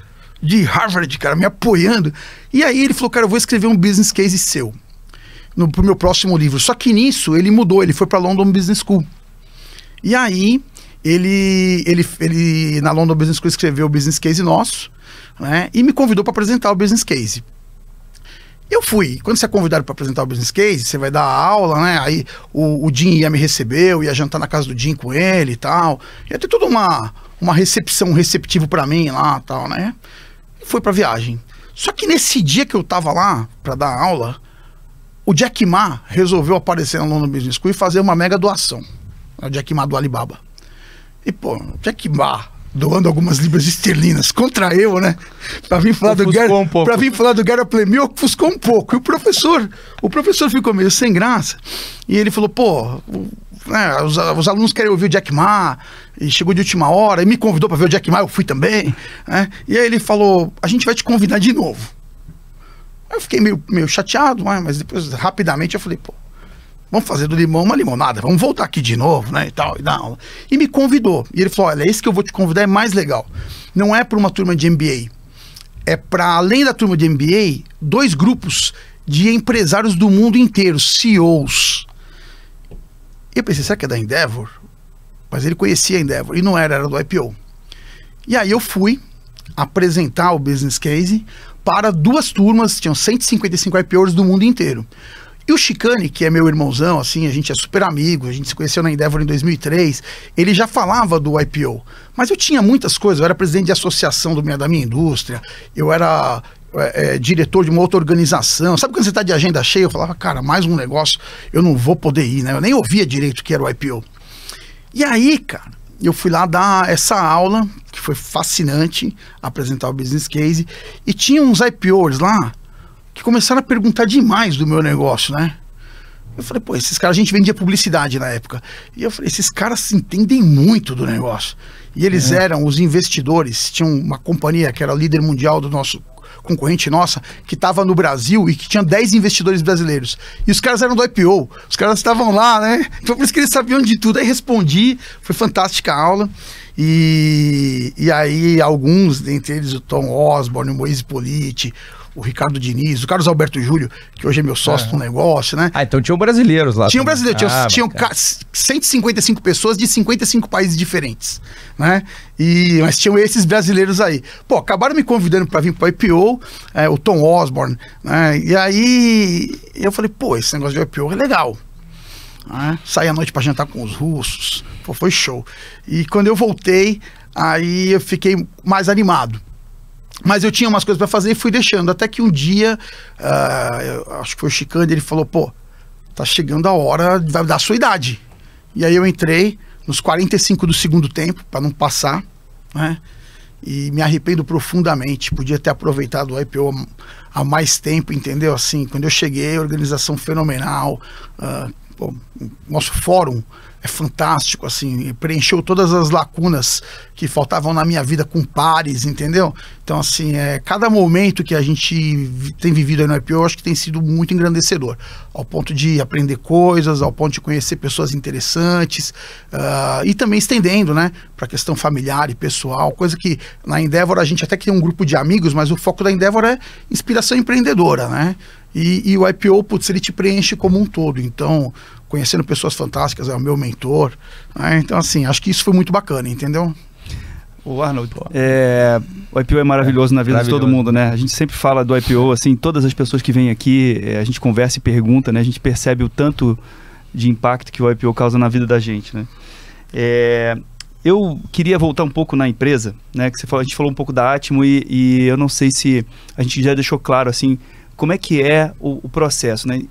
de Harvard, cara, me apoiando. E aí ele falou, cara, eu vou escrever um business case seu pro meu próximo livro. Só que nisso ele mudou, ele foi pra London Business School. E aí ele na London Business School escreveu o business case nosso, né, e me convidou para apresentar o business case. Eu fui. Quando você é convidado para apresentar o business case, você vai dar a aula, né? Aí o Jim ia me receber, eu ia jantar na casa do Jim com ele e tal. Ia ter toda uma recepção, um receptivo para mim lá e tal, né? E fui para viagem. Só que nesse dia que eu tava lá para dar aula, o Jack Ma resolveu aparecer na London Business School e fazer uma mega doação. O Jack Ma do Alibaba. E, pô, o Jack Ma doando algumas libras esterlinas contra eu, né? Pra vir falar do Gary Play, me ofuscou um pouco. E o professor ficou meio sem graça. E ele falou, pô, os alunos querem ouvir o Jack Ma, e chegou de última hora, e me convidou pra ver o Jack Ma, eu fui também, né? E aí ele falou, a gente vai te convidar de novo. Aí eu fiquei meio chateado, mas depois, rapidamente, eu falei, pô, vamos fazer do limão uma limonada, vamos voltar aqui de novo, né, e tal, e dar aula. E me convidou. E ele falou, olha, esse que eu vou te convidar é mais legal. Não é para uma turma de MBA. É para, além da turma de MBA, 2 grupos de empresários do mundo inteiro, CEOs. E eu pensei, será que é da Endeavor? Mas ele conhecia a Endeavor, e não era do IPO. E aí eu fui apresentar o business case para 2 turmas, tinham 155 IPOs do mundo inteiro. E o Chicane, que é meu irmãozão, assim, a gente é super amigo, a gente se conheceu na Endeavor em 2003, ele já falava do IPO. Mas eu tinha muitas coisas, eu era presidente de associação da minha indústria, eu era diretor de uma outra organização. Sabe quando você está de agenda cheia? Eu falava, cara, mais um negócio, eu não vou poder ir, né? Eu nem ouvia direito o que era o IPO. E aí, cara, eu fui lá dar essa aula, que foi fascinante, apresentar o business case, e tinha uns IPOs lá, que começaram a perguntar demais do meu negócio, né? Eu falei, pô, esses caras, a gente vendia publicidade na época. E eu falei, esses caras entendem muito do negócio. E eles eram os investidores, tinham uma companhia que era líder mundial do nosso concorrente nossa, que estava no Brasil e que tinha 10 investidores brasileiros. E os caras eram do IPO, os caras estavam lá, né? Então por isso que eles sabiam de tudo. Aí respondi, foi fantástica a aula. E aí alguns, dentre eles o Tom Osborne, o Moise Politi, o Ricardo Diniz, o Carlos Alberto Júlio, que hoje é meu sócio no negócio, né? Ah, então tinham brasileiros lá. Tinham brasileiros, tinham 155 pessoas de 55 países diferentes, né? Mas tinham esses brasileiros aí. Pô, acabaram me convidando para vir para o IPO, o Tom Osborne, né? E aí eu falei, pô, esse negócio de IPO é legal. Saí à noite para jantar com os russos, pô, foi show. E quando eu voltei, aí eu fiquei mais animado. Mas eu tinha umas coisas para fazer e fui deixando. Até que um dia, acho que foi o Chicane, ele falou, pô, tá chegando a hora, vai dar a sua idade. E aí eu entrei nos 45 do segundo tempo, para não passar, né? E me arrependo profundamente. Podia ter aproveitado o IPO há mais tempo, entendeu? Assim, quando eu cheguei, organização fenomenal, pô, nosso fórum é fantástico, assim, preencheu todas as lacunas que faltavam na minha vida com pares, entendeu? Então, assim, cada momento que a gente tem vivido aí no IPO, eu acho que tem sido muito engrandecedor, ao ponto de aprender coisas, ao ponto de conhecer pessoas interessantes, e também estendendo, né, para a questão familiar e pessoal, coisa que na Endeavor a gente até que tem um grupo de amigos, mas o foco da Endeavor é inspiração empreendedora, né? E o IPO, putz, ele te preenche como um todo. Então, conhecendo pessoas fantásticas, é o meu mentor, né? Então, assim, acho que isso foi muito bacana, entendeu? O Arnold, o IPO é maravilhoso na vida de todo mundo, né? A gente sempre fala do IPO, assim, todas as pessoas que vêm aqui, a gente conversa e pergunta, né? A gente percebe o tanto de impacto que o IPO causa na vida da gente, né? Eu queria voltar um pouco na empresa, né? Que a gente falou um pouco da Atimo e eu não sei se a gente já deixou claro, assim, como é que é o processo, né?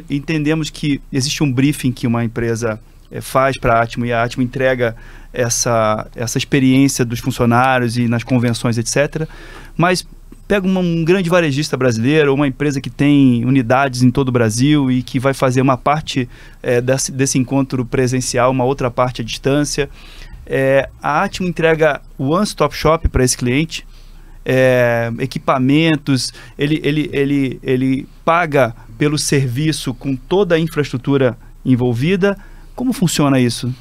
Entendemos que existe um briefing que uma empresa faz para a Atimo e a Atimo entrega essa experiência dos funcionários e nas convenções, etc. Mas pega um grande varejista brasileiro, uma empresa que tem unidades em todo o Brasil e que vai fazer uma parte desse encontro presencial, uma outra parte à distância. A Atimo entrega o one-stop shop para esse cliente, equipamentos, ele paga pelo serviço com toda a infraestrutura envolvida. Como funciona isso?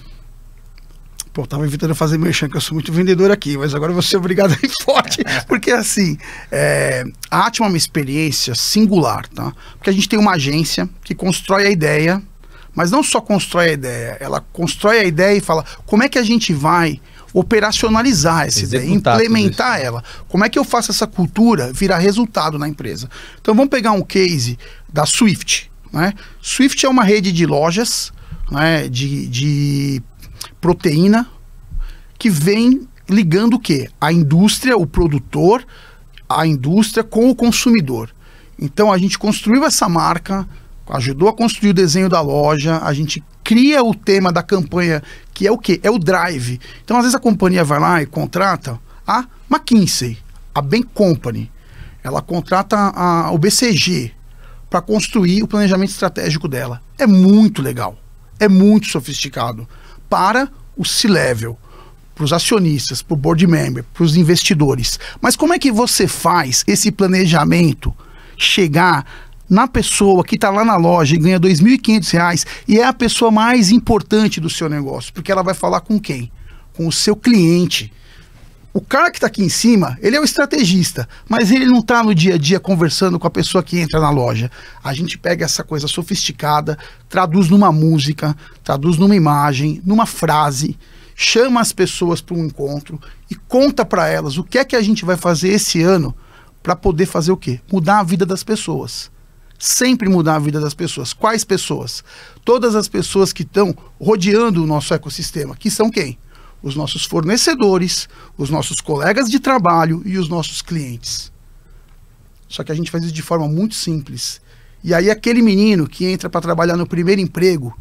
Pô, tava evitando fazer merchan, que eu sou muito vendedor aqui, mas agora eu vou ser obrigado a ir forte, porque assim, a Atimo é uma experiência singular, tá? Porque a gente tem uma agência que constrói a ideia, mas não só constrói a ideia, ela constrói a ideia e fala, como é que a gente vai operacionalizar essa ideia, implementar ela? Como é que eu faço essa cultura virar resultado na empresa? Então vamos pegar um case da Swift, né? Swift é uma rede de lojas, né, de proteína, que vem ligando o quê? A indústria, o produtor, a indústria com o consumidor. Então a gente construiu essa marca, ajudou a construir o desenho da loja, a gente cria o tema da campanha, que é o quê? É o drive. Então às vezes a companhia vai lá e contrata a McKinsey, a Bain Company, ela contrata o BCG para construir o planejamento estratégico dela. É muito legal, é muito sofisticado. Para o C-Level, para os acionistas, para o board member, para os investidores. Mas como é que você faz esse planejamento chegar na pessoa que está lá na loja e ganha R$ 2.500 e é a pessoa mais importante do seu negócio? Porque ela vai falar com quem? Com o seu cliente. O cara que está aqui em cima, ele é o estrategista, mas ele não está no dia a dia conversando com a pessoa que entra na loja. A gente pega essa coisa sofisticada, traduz numa música, traduz numa imagem, numa frase, chama as pessoas para um encontro e conta para elas o que é que a gente vai fazer esse ano para poder fazer o quê? Mudar a vida das pessoas. Sempre mudar a vida das pessoas. Quais pessoas? Todas as pessoas que estão rodeando o nosso ecossistema, que são quem? Os nossos fornecedores, os nossos colegas de trabalho e os nossos clientes. Só que a gente faz isso de forma muito simples. E aí aquele menino que entra para trabalhar no primeiro emprego,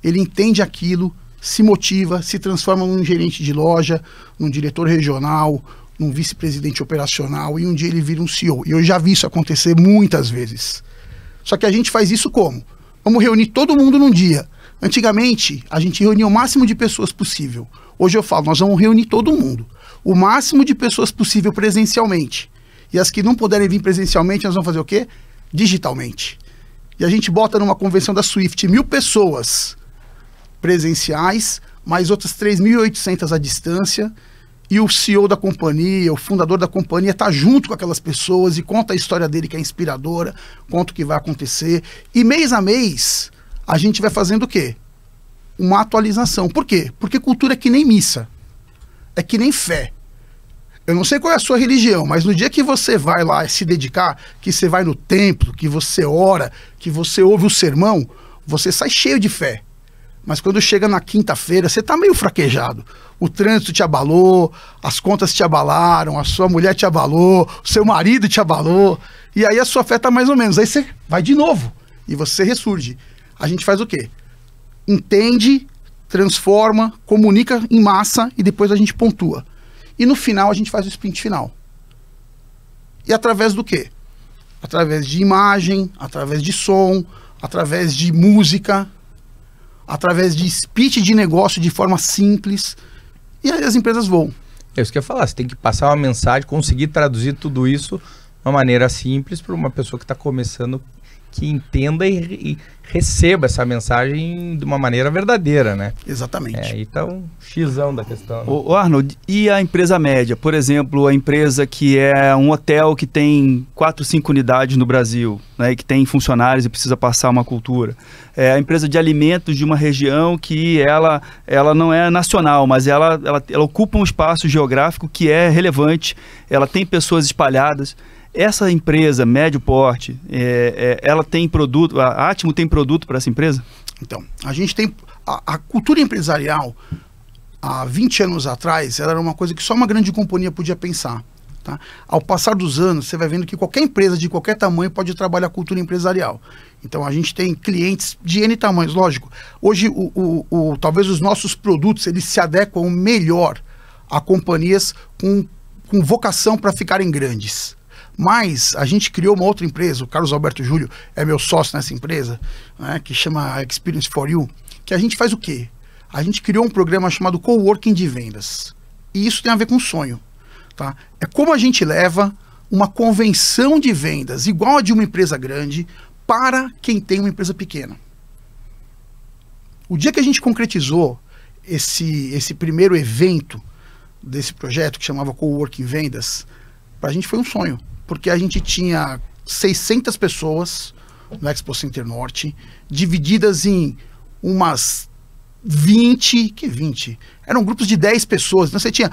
ele entende aquilo, se motiva, se transforma num gerente de loja, num diretor regional, num vice-presidente operacional, e um dia ele vira um CEO. E eu já vi isso acontecer muitas vezes. Só que a gente faz isso como? Vamos reunir todo mundo num dia. Antigamente, a gente reunia o máximo de pessoas possível. Hoje eu falo, nós vamos reunir todo mundo. O máximo de pessoas possível presencialmente. E as que não puderem vir presencialmente, nós vamos fazer o quê? Digitalmente. E a gente bota numa convenção da Swift 1.000 pessoas presenciais, mais outras 3.800 à distância. E o CEO da companhia, o fundador da companhia está junto com aquelas pessoas e conta a história dele, que é inspiradora, conta o que vai acontecer. E mês a mês, a gente vai fazendo o quê? Uma atualização. Por quê? Porque cultura é que nem missa. É que nem fé. Eu não sei qual é a sua religião, mas no dia que você vai lá se dedicar, que você vai no templo, que você ora, que você ouve o sermão, você sai cheio de fé. Mas quando chega na quinta-feira, você tá meio fraquejado. O trânsito te abalou, as contas te abalaram, a sua mulher te abalou, o seu marido te abalou, e aí a sua fé tá mais ou menos. Aí você vai de novo e você ressurge. A gente faz o quê? Entende, transforma, comunica em massa e depois a gente pontua. E no final a gente faz o sprint final. E através do quê? Através de imagem, através de som, através de música, através de speech de negócio de forma simples. E aí as empresas voam. É isso que eu ia falar, você tem que passar uma mensagem, conseguir traduzir tudo isso de uma maneira simples para uma pessoa que está começando que entenda e receba essa mensagem de uma maneira verdadeira, né? Exatamente. Aí tá um xizão da questão. Né? O Arnold, e a empresa média? Por exemplo, a empresa que é um hotel que tem 4, 5 unidades no Brasil, né, e que tem funcionários e precisa passar uma cultura. A empresa de alimentos de uma região que ela não é nacional, mas ela ocupa um espaço geográfico que é relevante, ela tem pessoas espalhadas. Essa empresa, médio porte, ela tem produto, a Atimo tem produto para essa empresa? Então, a gente tem... A cultura empresarial, há 20 anos atrás, ela era uma coisa que só uma grande companhia podia pensar. Tá? Ao passar dos anos, você vai vendo que qualquer empresa de qualquer tamanho pode trabalhar a cultura empresarial. Então, a gente tem clientes de N tamanhos, lógico. Hoje, talvez os nossos produtos, eles se adequam melhor a companhias com vocação para ficarem grandes. Mas a gente criou uma outra empresa, o Carlos Alberto Júlio é meu sócio nessa empresa, né, que chama Experience for You, que a gente faz o quê? A gente criou um programa chamado Coworking de Vendas. E isso tem a ver com sonho. Tá? É como a gente leva uma convenção de vendas igual a de uma empresa grande para quem tem uma empresa pequena. O dia que a gente concretizou esse primeiro evento desse projeto, que chamava Coworking Vendas, para a gente foi um sonho. Porque a gente tinha 600 pessoas no Expo Center Norte, divididas em umas 20, eram grupos de 10 pessoas. Então você tinha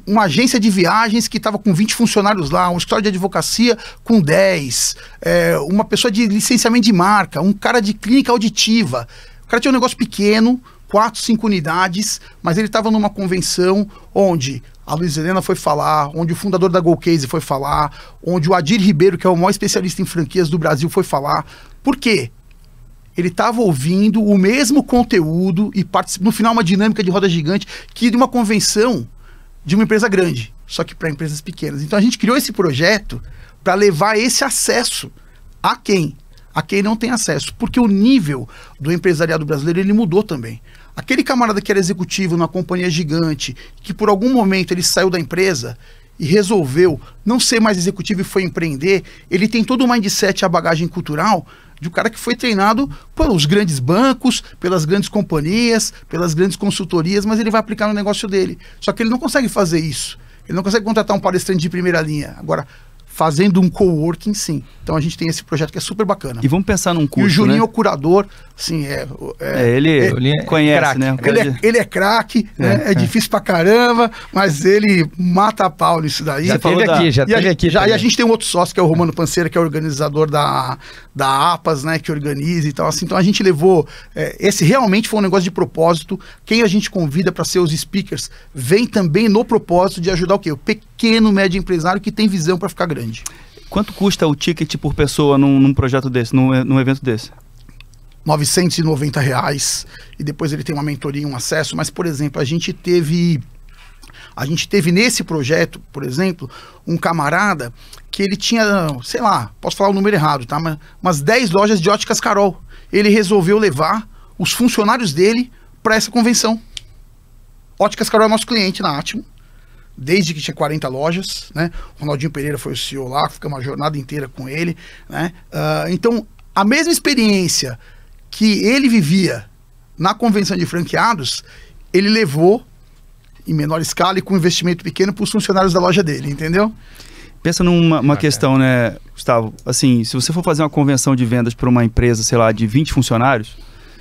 uma agência de viagens que estava com 20 funcionários lá, um escritório de advocacia com 10, uma pessoa de licenciamento de marca, um cara de clínica auditiva. O cara tinha um negócio pequeno, 4, 5 unidades, mas ele estava numa convenção onde a Luiz Helena foi falar, onde o fundador da Golcase foi falar, onde o Adir Ribeiro, que é o maior especialista em franquias do Brasil, foi falar. Por quê? Ele estava ouvindo o mesmo conteúdo e no final uma dinâmica de roda gigante que de uma convenção de uma empresa grande, só que para empresas pequenas. Então a gente criou esse projeto para levar esse acesso a quem? A quem não tem acesso, porque o nível do empresariado brasileiro ele mudou também. Aquele camarada que era executivo numa companhia gigante, que por algum momento ele saiu da empresa e resolveu não ser mais executivo e foi empreender, ele tem todo o mindset, a bagagem cultural de um cara que foi treinado pelos grandes bancos, pelas grandes companhias, pelas grandes consultorias, mas ele vai aplicar no negócio dele. Só que ele não consegue fazer isso. Ele não consegue contratar um palestrante de primeira linha. Agora, fazendo um coworking, sim. Então a gente tem esse projeto que é super bacana. E vamos pensar num curso, e o Juninho, né? O curador, sim, ele conhece, né? Ele é craque, né? É difícil pra caramba, mas ele mata a pau nisso daí. Já teve aqui. E a gente tem um outro sócio, que é o Romano Panceira, que é o organizador da APAS, né? Que organiza e tal. Assim, então a gente levou... esse realmente foi um negócio de propósito. Quem a gente convida para ser os speakers vem também no propósito de ajudar o quê? O pequeno, médio empresário que tem visão para ficar grande. Quanto custa o ticket por pessoa num projeto desse, num evento desse? R$990, e depois ele tem uma mentoria, um acesso. Mas, por exemplo, a gente teve nesse projeto, por exemplo, um camarada que ele tinha, sei lá, posso falar o número errado, tá? Mas umas 10 lojas de óticas Carol. Ele resolveu levar os funcionários dele para essa convenção. Óticas Carol é nosso cliente na Atimo, desde que tinha 40 lojas, né? O Ronaldinho Pereira foi o CEO lá, ficamos uma jornada inteira com ele, né? Então, a mesma experiência que ele vivia na convenção de franqueados, ele levou em menor escala e com investimento pequeno para os funcionários da loja dele, entendeu? Pensa numa questão, né, Gustavo? Assim, se você for fazer uma convenção de vendas para uma empresa, sei lá, de 20 funcionários,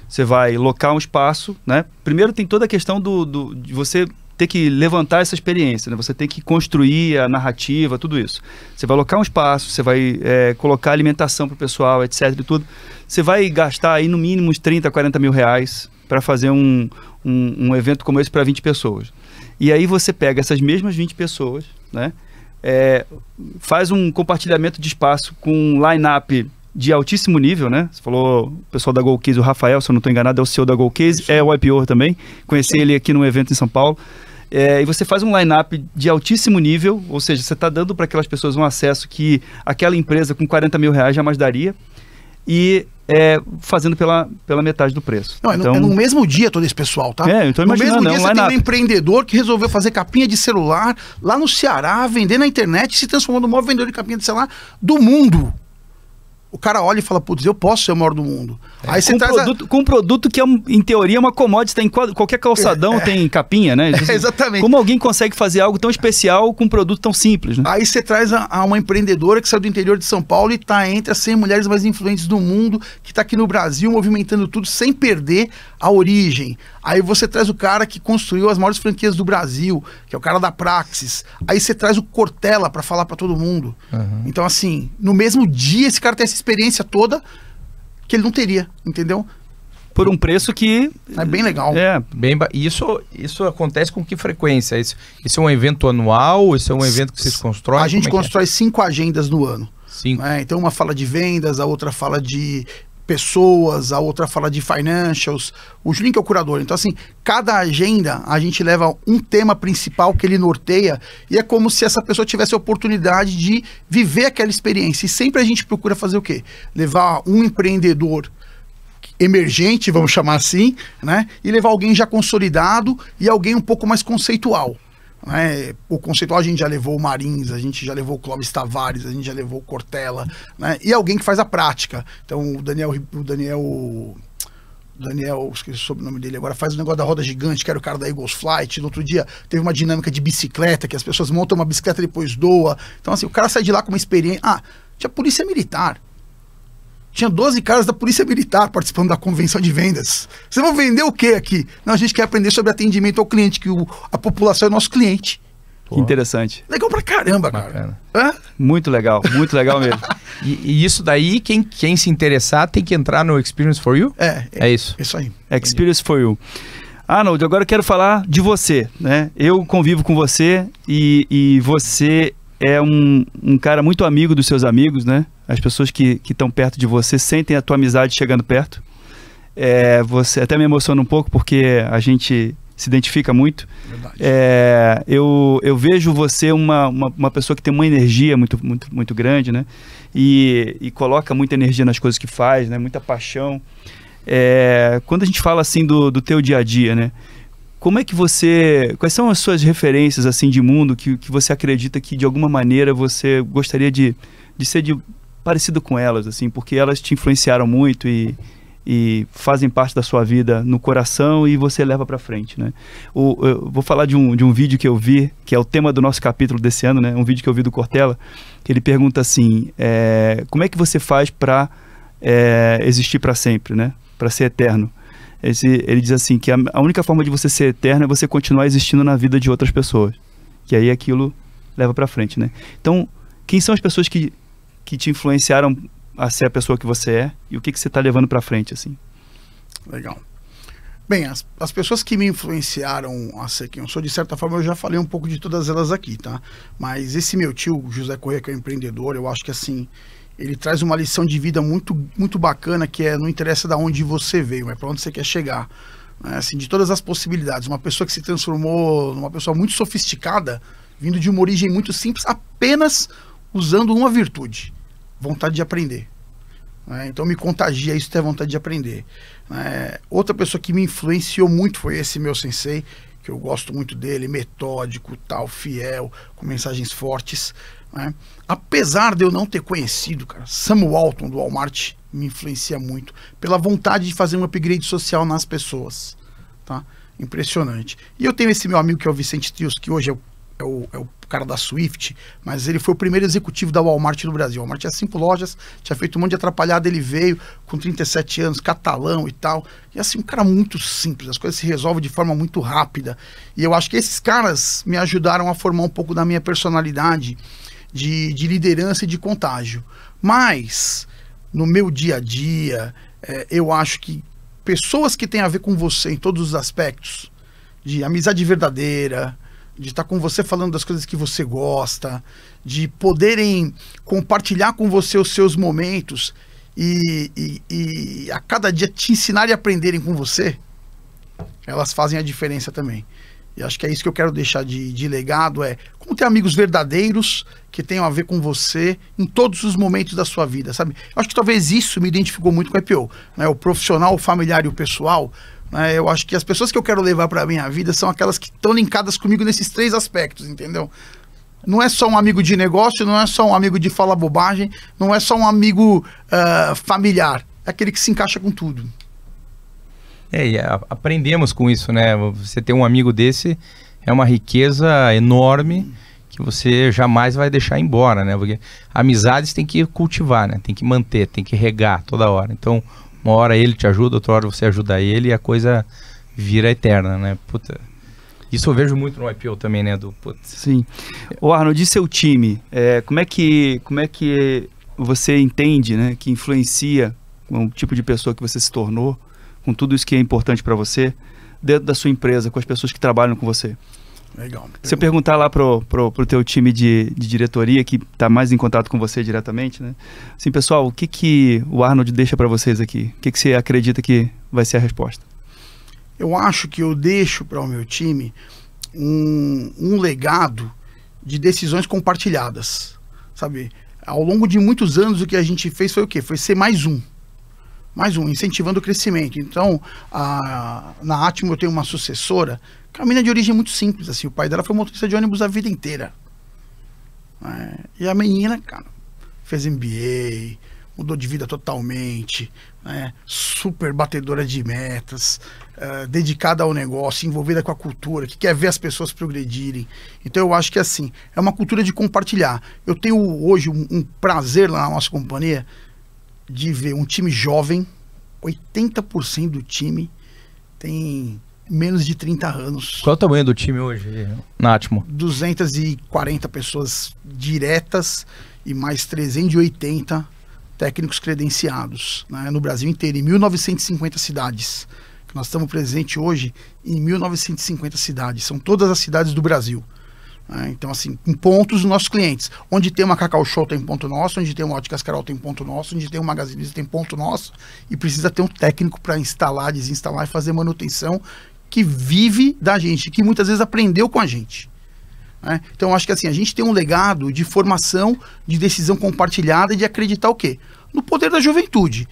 você vai locar um espaço, né? Primeiro tem toda a questão de você ter que levantar essa experiência, né? Você tem que construir a narrativa, tudo isso. Você vai alocar um espaço, você vai colocar alimentação para o pessoal, etc. e tudo. Você vai gastar aí no mínimo uns 30, 40 mil reais para fazer um evento como esse para 20 pessoas. E aí você pega essas mesmas 20 pessoas, né? Faz um compartilhamento de espaço com um line-up de altíssimo nível, né? Você falou o pessoal da Golcase, o Rafael, se eu não estou enganado, é o CEO da Golcase, é o IPO também. Conheci ele aqui num evento em São Paulo. E você faz um line-up de altíssimo nível, ou seja, você está dando para aquelas pessoas um acesso que aquela empresa com 40 mil reais jamais daria, e fazendo pela metade do preço. Não, então, é no mesmo dia todo esse pessoal, tá? Eu estou imaginando. No mesmo dia você tem um empreendedor que resolveu fazer capinha de celular lá no Ceará, vender na internet, se transformou no maior vendedor de capinha de celular do mundo. o cara olha e fala, putz, eu posso ser o maior do mundo. Aí você traz com um produto que, em teoria, é uma commodity, tá em qualquer calçadão tem capinha, né? Exatamente. Como alguém consegue fazer algo tão especial com um produto tão simples, né? Aí você traz a uma empreendedora que saiu do interior de São Paulo e está entre as 100 mulheres mais influentes do mundo, que está aqui no Brasil, movimentando tudo sem perder a origem. Aí você traz o cara que construiu as maiores franquias do Brasil, que é o cara da Praxis. Aí você traz o Cortella para falar para todo mundo. Então, assim, no mesmo dia, esse cara tem essa experiência toda que ele não teria, entendeu? Por um preço que... É bem legal. Isso acontece com que frequência? Isso é um evento anual? Isso é um evento que vocês constroem? A gente constrói 5 agendas no ano. 5. Então, uma fala de vendas, a outra fala de pessoas, a outra fala de financials. O Julinho que é o curador. Então, assim, cada agenda a gente leva um tema principal que ele norteia e é como se essa pessoa tivesse a oportunidade de viver aquela experiência. E sempre a gente procura fazer o quê? Levar um empreendedor emergente, vamos chamar assim, né? E levar alguém já consolidado e alguém um pouco mais conceitual. Né? O conceitual a gente já levou o Marins, a gente já levou o Clóvis Tavares, a gente já levou o Cortella, né? E alguém que faz a prática. Então o Daniel, esqueci o sobrenome dele agora, faz o negócio da roda gigante, que era o cara da Eagles Flight. No outro dia teve uma dinâmica de bicicleta, que as pessoas montam uma bicicleta e depois doa. Então assim, o cara sai de lá com uma experiência. Tinha polícia militar. Tinha 12 caras da Polícia Militar participando da convenção de vendas. Vocês vão vender o quê aqui? Não, a gente quer aprender sobre atendimento ao cliente, que a população é nosso cliente. Que interessante. Legal pra caramba, cara. Muito legal mesmo. E isso daí, quem se interessar tem que entrar no Experience for You? É isso. Isso aí. Experience for You. Arnold, agora eu quero falar de você, né? Eu convivo com você e você é um cara muito amigo dos seus amigos, né? As pessoas que estão perto de você sentem a tua amizade chegando perto. Você até me emociona um pouco porque a gente se identifica muito. Eu vejo você uma pessoa que tem uma energia muito grande, né? E coloca muita energia nas coisas que faz, né? Muita paixão. Quando a gente fala assim do teu dia a dia, né? Como é que quais são as suas referências assim de mundo que você acredita que de alguma maneira você gostaria de ser parecido com elas, assim, porque elas te influenciaram muito e fazem parte da sua vida no coração e você leva para frente, né? Eu vou falar de um vídeo que eu vi, que é o tema do nosso capítulo desse ano, né? Um vídeo que eu vi do Cortella, que ele pergunta assim, como é que você faz para existir para sempre, né? Para ser eterno. Ele diz assim, que a única forma de você ser eterno é você continuar existindo na vida de outras pessoas. Que aí aquilo leva para frente, né? Então, quem são as pessoas que te influenciaram a ser a pessoa que você é e o que você está levando para frente, assim? Legal. Bem, as pessoas que me influenciaram a ser quem eu sou, de certa forma, eu já falei um pouco de todas elas aqui, tá? Mas esse meu tio, José Corrêa, que é um empreendedor, eu acho que, assim, ele traz uma lição de vida muito, muito bacana, que não interessa de onde você veio, mas para onde você quer chegar. Né? Assim, de todas as possibilidades. Uma pessoa que se transformou numa pessoa muito sofisticada, vindo de uma origem muito simples, apenas usando uma virtude: vontade de aprender. Então me contagia isso, ter vontade de aprender. Outra pessoa que me influenciou muito foi esse meu sensei, que eu gosto muito dele, metódico, tal, fiel, com mensagens fortes. Apesar de eu não ter conhecido, cara, Sam Walton do Walmart me influencia muito pela vontade de fazer um upgrade social nas pessoas, tá? Impressionante. E eu tenho esse meu amigo que é o Vicente Trios, que hoje é o cara da Swift, mas ele foi o primeiro executivo da Walmart no Brasil. O Walmart tinha 5 lojas, tinha feito um monte de atrapalhada, ele veio com 37 anos, catalão e tal. E assim, um cara muito simples, as coisas se resolvem de forma muito rápida. E eu acho que esses caras me ajudaram a formar um pouco da minha personalidade de liderança e de contágio. Mas, no meu dia a dia, eu acho que pessoas que têm a ver com você em todos os aspectos, de amizade verdadeira, de estar com você falando das coisas que você gosta, de poderem compartilhar com você os seus momentos e a cada dia te ensinar e aprenderem com você, elas fazem a diferença também. E acho que é isso que eu quero deixar de legado, como ter amigos verdadeiros que tenham a ver com você em todos os momentos da sua vida, sabe? Eu acho que talvez isso me identificou muito com a IPO, né? O profissional, o familiar e o pessoal. Eu acho que as pessoas que eu quero levar para a minha vida são aquelas que estão linkadas comigo nesses 3 aspectos, entendeu? Não é só um amigo de negócio, não é só um amigo de falar bobagem, não é só um amigo familiar. É aquele que se encaixa com tudo. E aprendemos com isso, né? Você ter um amigo desse é uma riqueza enorme que você jamais vai deixar embora, né? Porque amizades tem que cultivar, né? Tem que manter, tem que regar toda hora. Então, uma hora ele te ajuda, outra hora você ajuda ele e a coisa vira eterna, né? Puta. Isso eu vejo muito no IPO também, né? Sim. Ô Arnold, e seu time? Como é que você entende, né? Que influencia o tipo de pessoa que você se tornou, com tudo isso que é importante para você, dentro da sua empresa, com as pessoas que trabalham com você? Legal. Se eu perguntar lá pro teu time de diretoria, que está mais em contato com você diretamente, né? Assim, pessoal, o que o Arnold deixa para vocês aqui? O que você acredita que vai ser a resposta? Eu acho que eu deixo para o meu time um legado de decisões compartilhadas, sabe? Ao longo de muitos anos, o que a gente fez foi o quê? Foi ser mais um, incentivando o crescimento. Então, na Atimo eu tenho uma sucessora, que é uma menina de origem muito simples, assim, o pai dela foi motorista de ônibus a vida inteira. E a menina, cara, fez MBA, mudou de vida totalmente, né? Super batedora de metas, dedicada ao negócio, envolvida com a cultura, que quer ver as pessoas progredirem. Então eu acho que assim, é uma cultura de compartilhar. Eu tenho hoje um prazer lá na nossa companhia de ver um time jovem, 80% do time tem menos de 30 anos. Qual é o tamanho do time hoje na Atimo? 240 pessoas diretas e mais 380 técnicos credenciados, né, no Brasil inteiro, em 1.950 cidades. Nós estamos presentes hoje em 1.950 cidades, são todas as cidades do Brasil. Então, assim, em pontos dos nossos clientes. Onde tem uma Cacau Show tem ponto nosso, onde tem uma Óticas Carol tem ponto nosso, onde tem um Magazine Luiza tem ponto nosso, e precisa ter um técnico para instalar, desinstalar e fazer manutenção, que vive da gente, que muitas vezes aprendeu com a gente. Então, acho que assim, a gente tem um legado de formação, de decisão compartilhada e de acreditar o quê? No poder da juventude.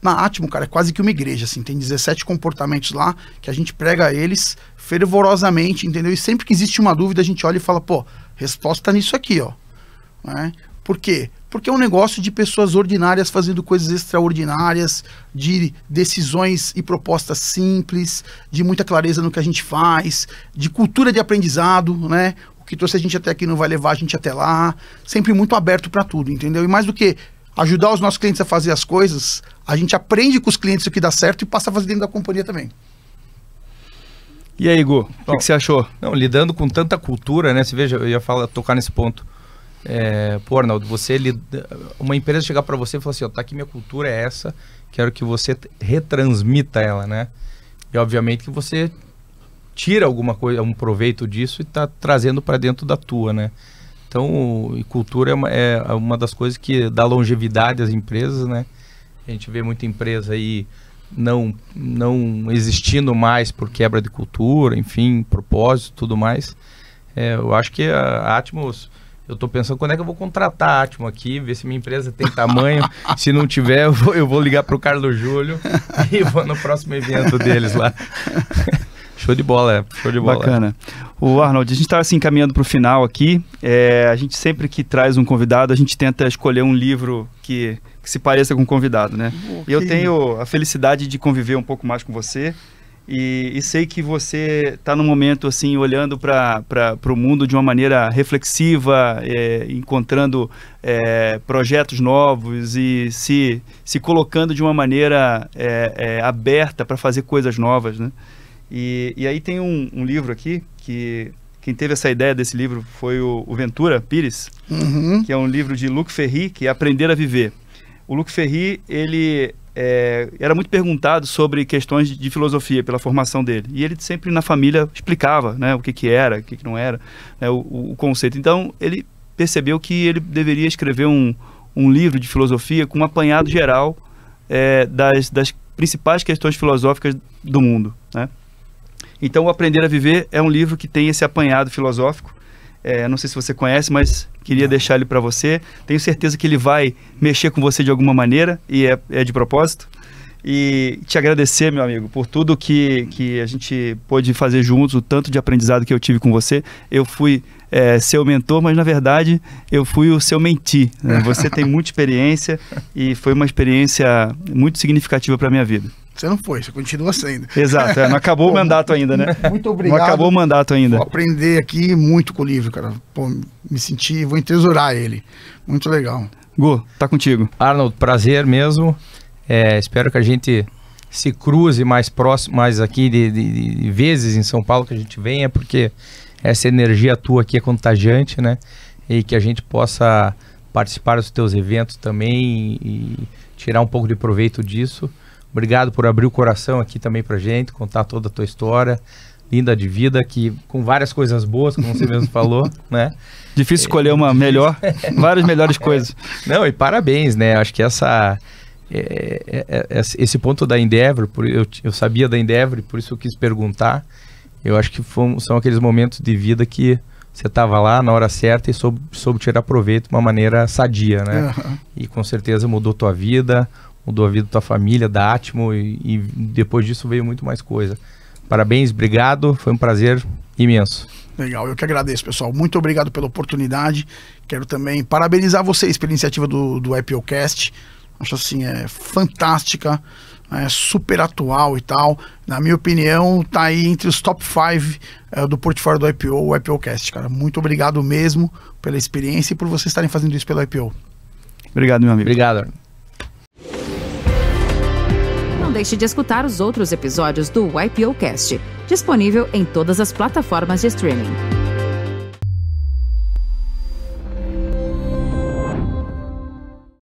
Na Atimo, cara, é quase que uma igreja, assim, tem 17 comportamentos lá, que a gente prega eles fervorosamente, entendeu? E sempre que existe uma dúvida, a gente olha e fala, pô, resposta nisso aqui, ó. Por quê? Porque é um negócio de pessoas ordinárias fazendo coisas extraordinárias, de decisões e propostas simples, de muita clareza no que a gente faz, de cultura de aprendizado, né? O que trouxe a gente até aqui não vai levar a gente até lá, sempre muito aberto para tudo, entendeu? E mais do que ajudar os nossos clientes a fazer as coisas, a gente aprende com os clientes o que dá certo e passa a fazer dentro da companhia também. E aí, Igor, o que você achou? Não, lidando com tanta cultura, né? Você veja, eu ia tocar nesse ponto. Pô, Arnaldo, uma empresa chegar para você e falar assim, ó, tá aqui minha cultura é essa, quero que você retransmita ela, né? E obviamente que você tira alguma coisa, um proveito disso e tá trazendo para dentro da tua, né? Então, e cultura é uma das coisas que dá longevidade às empresas, né? A gente vê muita empresa aí não existindo mais por quebra de cultura, enfim, propósito, tudo mais. Eu acho que a Atimo, eu estou pensando quando é que eu vou contratar a Atimo aqui, ver se minha empresa tem tamanho. Se não tiver, eu vou ligar para o Carlos Júlio e vou no próximo evento deles lá. Show de bola, show de bola. Bacana. O Arnold, a gente está assim caminhando para o final aqui. A gente sempre que traz um convidado, a gente tenta escolher um livro que se pareça com o convidado, né? Okay. Eu tenho a felicidade de conviver um pouco mais com você e sei que você está num momento assim olhando para o mundo de uma maneira reflexiva, encontrando projetos novos e se colocando de uma maneira aberta para fazer coisas novas, né? E aí tem um livro aqui, que quem teve essa ideia desse livro foi o Ventura Pires, que é um livro de Luc Ferry, que é Aprender a Viver. O Luc Ferry, ele era muito perguntado sobre questões de filosofia pela formação dele. E ele sempre na família explicava, né, o que era, o que não era, né, o conceito. Então ele percebeu que ele deveria escrever um livro de filosofia com um apanhado geral das principais questões filosóficas do mundo, né? Então, o Aprender a Viver é um livro que tem esse apanhado filosófico. Não sei se você conhece, mas queria deixar ele para você. Tenho certeza que ele vai mexer com você de alguma maneira e é de propósito. E te agradecer, meu amigo, por tudo que a gente pôde fazer juntos, o tanto de aprendizado que eu tive com você. Eu fui seu mentor, mas na verdade eu fui o seu mentee, né? Você tem muita experiência e foi uma experiência muito significativa para a minha vida. Você não foi, você continua sendo. Exato, não acabou o mandato ainda, né? Muito obrigado. Não acabou o mandato ainda. Vou aprender aqui muito com o livro, cara. Pô, me senti, vou entesourar ele. Muito legal. Gu, tá contigo. Arnold, prazer mesmo. Espero que a gente se cruze mais próximo, mais aqui de vezes em São Paulo, que a gente venha, porque essa energia tua aqui é contagiante, né? E que a gente possa participar dos teus eventos também e tirar um pouco de proveito disso. Obrigado por abrir o coração aqui também pra gente, contar toda a tua história linda de vida, que com várias coisas boas, como você mesmo falou, né? Difícil escolher uma melhor, várias melhores coisas. Não, e parabéns, né? Acho que esse ponto da Endeavor, eu sabia da Endeavor, por isso eu quis perguntar. Eu acho que são aqueles momentos de vida que você estava lá na hora certa e soube tirar proveito de uma maneira sadia, né? Uhum. E com certeza mudou tua vida, mudou a vida da tua família, da Atmo, e depois disso veio muito mais coisa. Parabéns, obrigado, foi um prazer imenso. Legal, eu que agradeço, pessoal. Muito obrigado pela oportunidade. Quero também parabenizar vocês pela iniciativa do IPOcast. Acho assim, fantástica, super atual e tal. Na minha opinião, tá aí entre os top 5 do portfólio do IPO, o IPOcast, cara. Muito obrigado mesmo pela experiência e por vocês estarem fazendo isso pelo IPO. Obrigado, meu amigo. Obrigado. Não deixe de escutar os outros episódios do IPOcast, disponível em todas as plataformas de streaming.